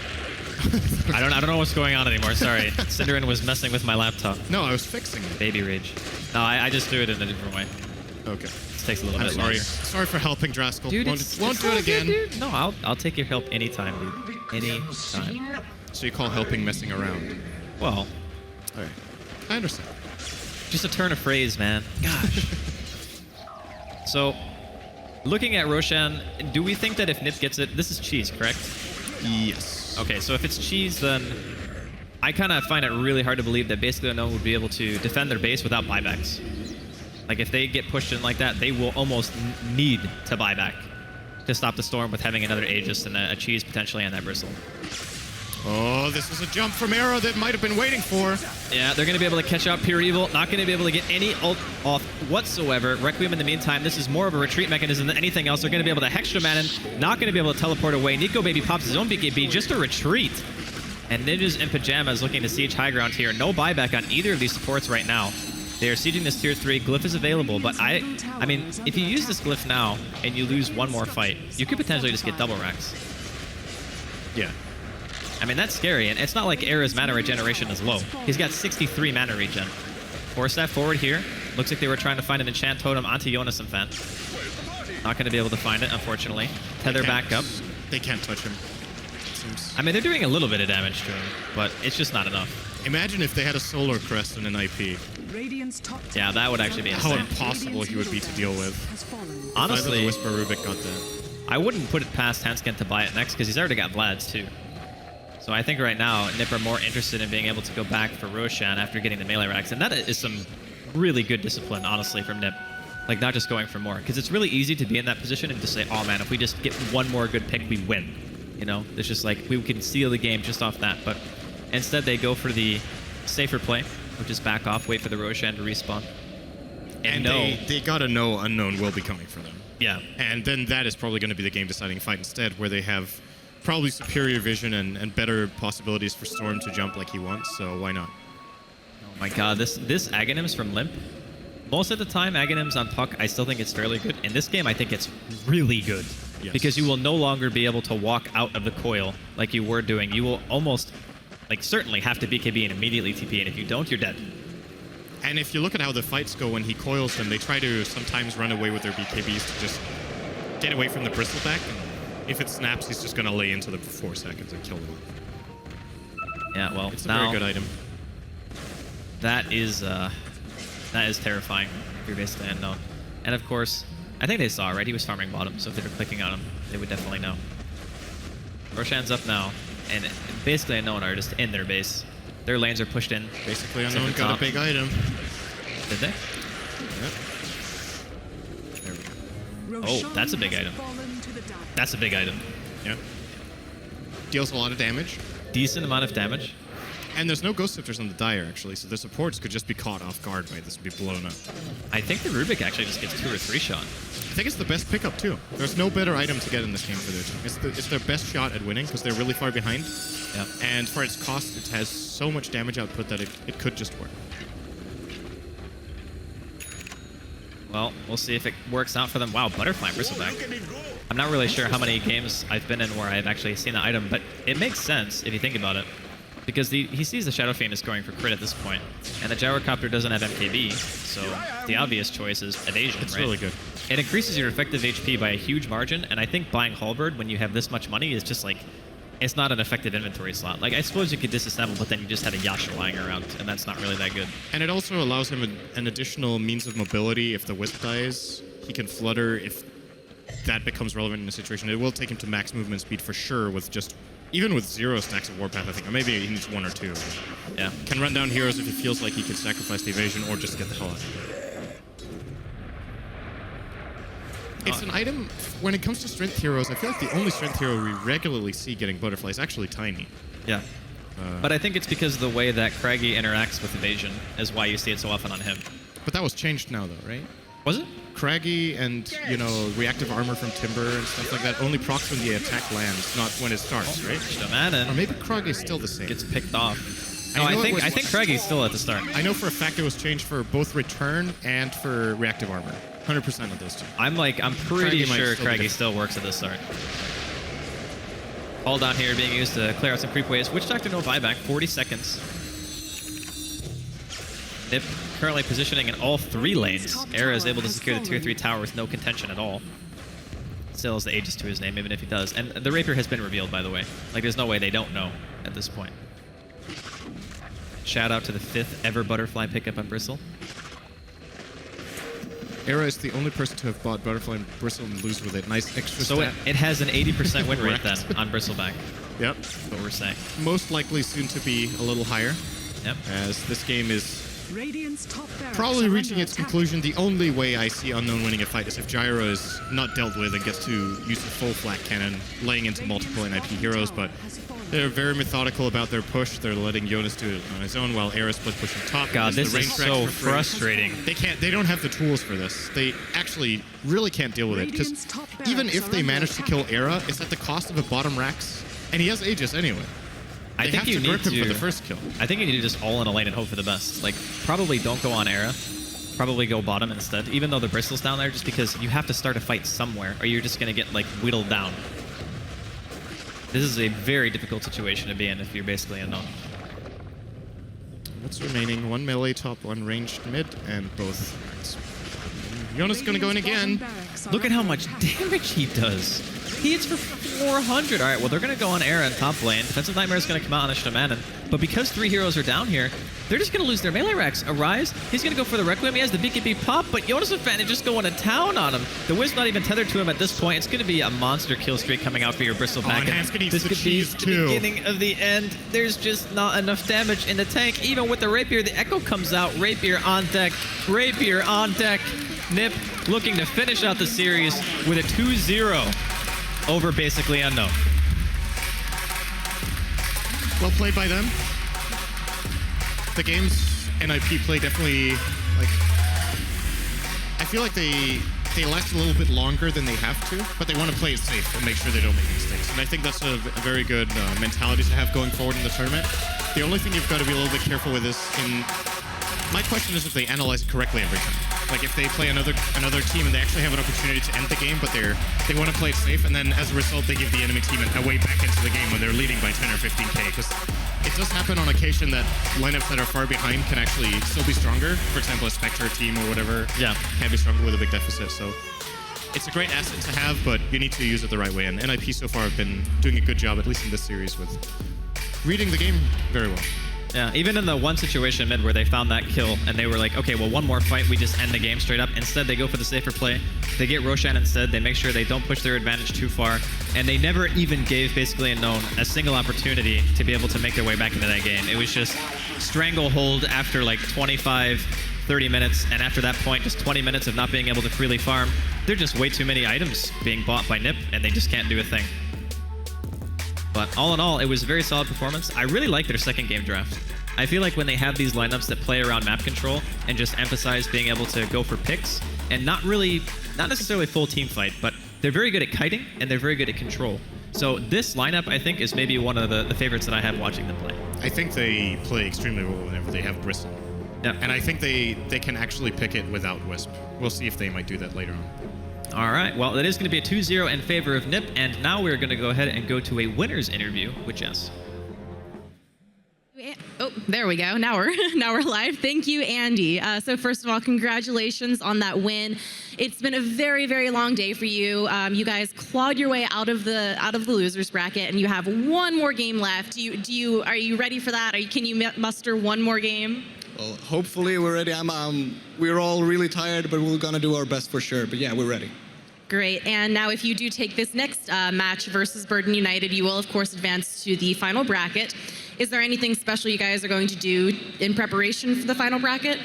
I don't know what's going on anymore. Sorry. Cinderin was messing with my laptop. No, I was fixing it. Baby rage. No, I just threw it in a different way. Okay. just takes a little I'm bit sorry. longer. Sorry for helping, Draskell. Dude, won't it's do it all again. good, dude. No, I'll take your help anytime, dude. Anytime. So you call helping messing around? Well, All right. I understand. just a turn of phrase, man. Gosh. So, looking at Roshan, do we think that if NiP gets it, this is cheese, correct? Yes. Okay, so if it's cheese, then I kind of find it really hard to believe that basically no one would be able to defend their base without buybacks. Like, if they get pushed in like that, they will almost need to buy back to stop the storm with having another Aegis and a cheese potentially on that bristle. Oh, this is a jump from Arrow that might have been waiting for. Yeah, they're going to be able to catch up. Pure Evil not going to be able to get any ult off whatsoever. Requiem in the meantime, this is more of a retreat mechanism than anything else. They're going to be able to Hex Manon, not going to be able to teleport away. Nico Baby pops his own BKB, just a retreat. And Ninjas in Pajamas looking to siege high ground here. No buyback on either of these supports right now. They are sieging this tier 3. Glyph is available, but I mean, if you use this Glyph now and you lose one more fight, you could potentially just get double racks. Yeah. I mean, that's scary, and it's not like Era's mana regeneration is low. He's got 63 mana regen. Force that forward here. Looks like they were trying to find an enchant totem onto Jonas and Fan. Not going to be able to find it, unfortunately. Tether back up. They can't touch him. Seems. I mean, they're doing a little bit of damage to him, but it's just not enough. Imagine if they had a Solar Crest and an IP. Yeah, that would actually be How insane. impossible he would be to deal with. Honestly, the Whisper Rubik got that. I wouldn't put it past Hanskin to buy it next because he's already got Vlad's too. So I think right now NiP are more interested in being able to go back for Roshan after getting the melee racks, and that is some really good discipline, honestly, from NiP. Like, not just going for more, because it's really easy to be in that position and just say, oh man, if we just get one more good pick, we win. You know, it's just like we can seal the game just off that. But instead, they go for the safer play, which is back off, wait for the Roshan to respawn, And they gotta know Unknown will be coming for them. Yeah. And then that is probably going to be the game-deciding fight instead, where they have probably superior vision and better possibilities for Storm to jump like he wants, so why not? Oh my god, this Aghanims from Limp. Most of the time, Aghanims on Puck, I still think it's fairly good. In this game, I think it's really good. Yes. Because you will no longer be able to walk out of the coil like you were doing. You will almost, like, certainly have to BKB and immediately TP, and if you don't, you're dead. And if you look at how the fights go when he coils them, they try to sometimes run away with their BKBs to just get away from the bristleback. And if it snaps, he's just going to lay into them for 4 seconds and kill them. Yeah, well, It's a now very good item. that is terrifying if you're basically unknown. And of course, I think they saw, right? He was farming bottom, so if they were clicking on him, they would definitely know. Roshan's up now, and basically unknown are just in their base. Their lanes are pushed in. Basically, Except Unknown for got top. a big item. Did they? Yep. There we go. Oh, that's a big item. That's a big item. Yep. Deals a lot of damage. Decent amount of damage. And there's no Ghost Sifters on the Dire, actually, so the supports could just be caught off guard by this and be blown up. I think the Rubik actually just gets 2 or 3 shot. I think it's the best pickup, too. There's no better item to get in this game for their team. It's their best shot at winning, because they're really far behind. Yeah. And for its cost, it has so much damage output that it could just work. Well, we'll see if it works out for them. Wow, Butterfly Bristleback. I'm not really sure how many games I've been in where I've actually seen the item, but it makes sense if you think about it. Because he sees the Shadow Fiend is going for crit at this point, and the Gyrocopter doesn't have MKB, so the obvious choice is evasion, It's right? really good. It increases your effective HP by a huge margin, and I think buying Halberd when you have this much money is just like, it's not an effective inventory slot. Like, I suppose you could disassemble, but then you just had a Yasha lying around, and that's not really that good. And it also allows him an additional means of mobility. If the Wisp dies, he can flutter. If that becomes relevant in a situation, it will take him to max movement speed for sure with just... Even with 0 stacks of Warpath, I think. Or maybe he needs 1 or 2. Yeah. Can run down heroes if he feels like he can sacrifice the evasion or just get the hell out. It's an item, when it comes to strength heroes, I feel like the only strength hero we regularly see getting Butterfly is actually Tiny. Yeah. But I think it's because of the way that Craggy interacts with evasion is why you see it so often on him. But that was changed now, though, right? Was it? Craggy and, you know, reactive armor from Timber and stuff like that only procs when the attack lands, not when it starts, right? Shamanin Or maybe Craggy's still the same. gets picked off. No, I I know it think was- I think Craggy's still at the start. I know for a fact it was changed for both return and for reactive armor. 100% of those two. I'm pretty Craggy might sure still be Craggy the- still works at the start. All down here being used to clear out some creep waves. Witch Doctor no buyback, 40 seconds. NiP currently positioning in all 3 lanes. Era is able to secure the tier 3 tower with no contention at all. Still has the Aegis to his name, even if he does. And the Rapier has been revealed, by the way. Like, there's no way they don't know at this point. Shout out to the 5th ever Butterfly pickup on Bristle. Era is the only person to have bought Butterfly and Bristle and lose with it. Nice extra So stat. it has an 80% win rate then on Bristleback. Yep. That's what we're saying. Most likely soon to be a little higher. Yep. As this game is Top probably reaching its conclusion. The only way I see Unknown winning a fight is if Gyro is not dealt with and gets to use a full flat cannon, laying into multiple NiP heroes, but they're very methodical about their push. They're letting Jonas do it on his own while Era split pushing top. God, There's this the is range track so for free. frustrating. They don't have the tools for this. They actually really can't deal with it, because even if they manage to kill Era, it's at the cost of a bottom Rax, and he has Aegis anyway. I They think have you to need grip him to for the first kill. I think you need to just all in a lane and hope for the best. Like, probably don't go on Era. Probably go bottom instead, even though the Bristle's down there, just because you have to start a fight somewhere, or you're just going to get, like, whittled down. This is a very difficult situation to be in if you're basically unknown. What's remaining? 1 melee top, 1 ranged mid, and both Rax. Jonas is going to go in again. Look at how much damage he does. He hits for 400. All right, well, they're going to go on Era in top lane. Defensive Nightmare is going to come out on a Shamanin. But because 3 heroes are down here, they're just going to lose their melee racks. Arise, he's going to go for the Requiem. He has the BKB pop, but Jonas and Fan is just going to town on him. The Wiz's not even tethered to him at this point. It's going to be a monster kill streak coming out for your Bristol pack. and Hanskin eats This the could be cheese, the too. beginning of the end. There's just not enough damage in the tank. Even with the Rapier, the Echo comes out. Rapier on deck. Rapier on deck. NiP looking to finish out the series with a 2-0 over basically Unknown. Well played by them. The game's NiP play definitely, like, I feel like they last a little bit longer than they have to, but they want to play it safe and make sure they don't make mistakes. And I think that's a very good mentality to have going forward in the tournament. The only thing you've got to be a little bit careful with is my question is if they analyze it correctly every time. Like if they play another team and they actually have an opportunity to end the game, but they want to play it safe, and then as a result they give the enemy team a way back into the game when they're leading by 10 or 15k. Because it does happen on occasion that lineups that are far behind can actually still be stronger. For example, a Spectre team or whatever can be stronger with a big deficit. So it's a great asset to have, but you need to use it the right way. And NiP so far have been doing a good job, at least in this series, with reading the game very well. Yeah, even in the one situation mid where they found that kill and they were like, okay, well, one more fight, we just end the game straight up. Instead, they go for the safer play. They get Roshan instead. They make sure they don't push their advantage too far. And they never even gave basically Unknown a single opportunity to be able to make their way back into that game. It was just stranglehold after like 25, 30 minutes. And after that point, just 20 minutes of not being able to freely farm. There are just way too many items being bought by NiP, and they just can't do a thing. But all in all, it was a very solid performance. I really like their second game draft. I feel like when they have these lineups that play around map control and just emphasize being able to go for picks and not necessarily full team fight, but they're very good at kiting and they're very good at control. So this lineup, I think, is maybe one of the favorites that I have watching them play. I think they play extremely well whenever they have Bristle. Yeah. And I think they can actually pick it without Wisp. We'll see if they might do that later on. All right, well, it is going to be a 2-0 in favor of NiP, and now we're going to go ahead and go to a winner's interview with Jess. Oh, there we go. Now we're live. Thank you, Andy. So first of all, congratulations on that win. It's been a very, very long day for you. You guys clawed your way out of the losers bracket, and you have one more game left. Are you ready for that? Can you muster one more game? Well, hopefully we're ready. We're all really tired, but we're gonna do our best for sure. But yeah, we're ready. Great. And now if you do take this next match versus Burden United, you will, of course, advance to the final bracket. Is there anything special you guys are going to do in preparation for the final bracket?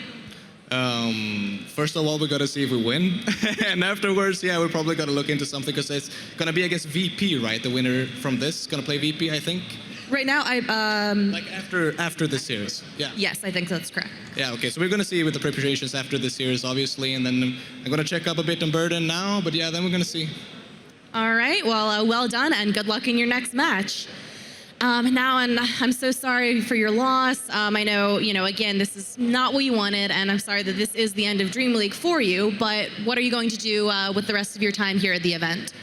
First of all, we gotta see if we win. And afterwards, yeah, we're probably gonna look into something, because it's gonna be against VP, right? The winner from this is gonna play VP, I think. Right now, Like after the series, yeah. Yes, I think that's correct. Yeah, okay, so we're gonna see with the preparations after the series, obviously, and then I'm gonna check up a bit on Burden now, but yeah, then we're gonna see. All right, well, well done, and good luck in your next match. Now, and I'm so sorry for your loss. I know, again, this is not what you wanted, and I'm sorry that this is the end of DreamLeague for you, but what are you going to do with the rest of your time here at the event?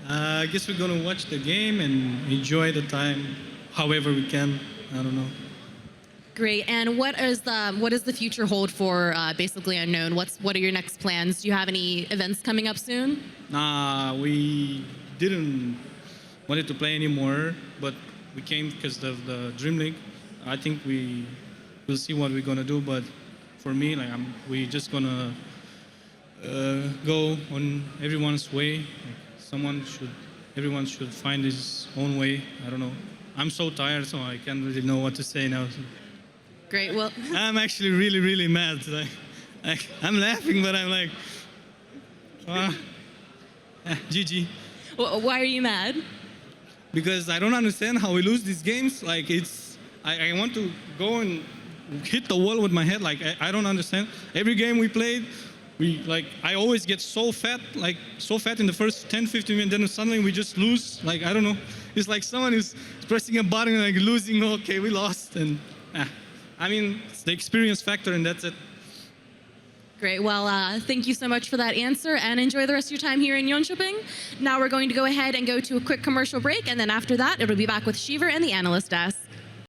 I guess we're going to watch the game and enjoy the time however we can. I don't know. Great. And what does the future hold for basically Unknown? What are your next plans? Do you have any events coming up soon? We didn't wanted to play anymore, but we came because of the DreamLeague. I think we'll see what we're gonna do. But for me, like we just gonna go on everyone's way. Like everyone should find his own way. I don't know. I'm so tired, so I can't really know what to say now. Great. Well, I'm actually really, really mad. I'm laughing, but I'm like, GG. why are you mad? Because I don't understand how we lose these games. Like I want to go and hit the wall with my head. Like I don't understand. Every game we played, I always get so fat in the first 10, 15 minutes, then suddenly we just lose. Like, I don't know. It's like someone is pressing a button, like losing, okay, we lost. And I mean, it's the experience factor, and that's it. Great. Well, thank you so much for that answer, and enjoy the rest of your time here in Jönköping. Now we're going to go ahead and go to a quick commercial break, and then after that, it'll be back with Shiver and the analyst desk.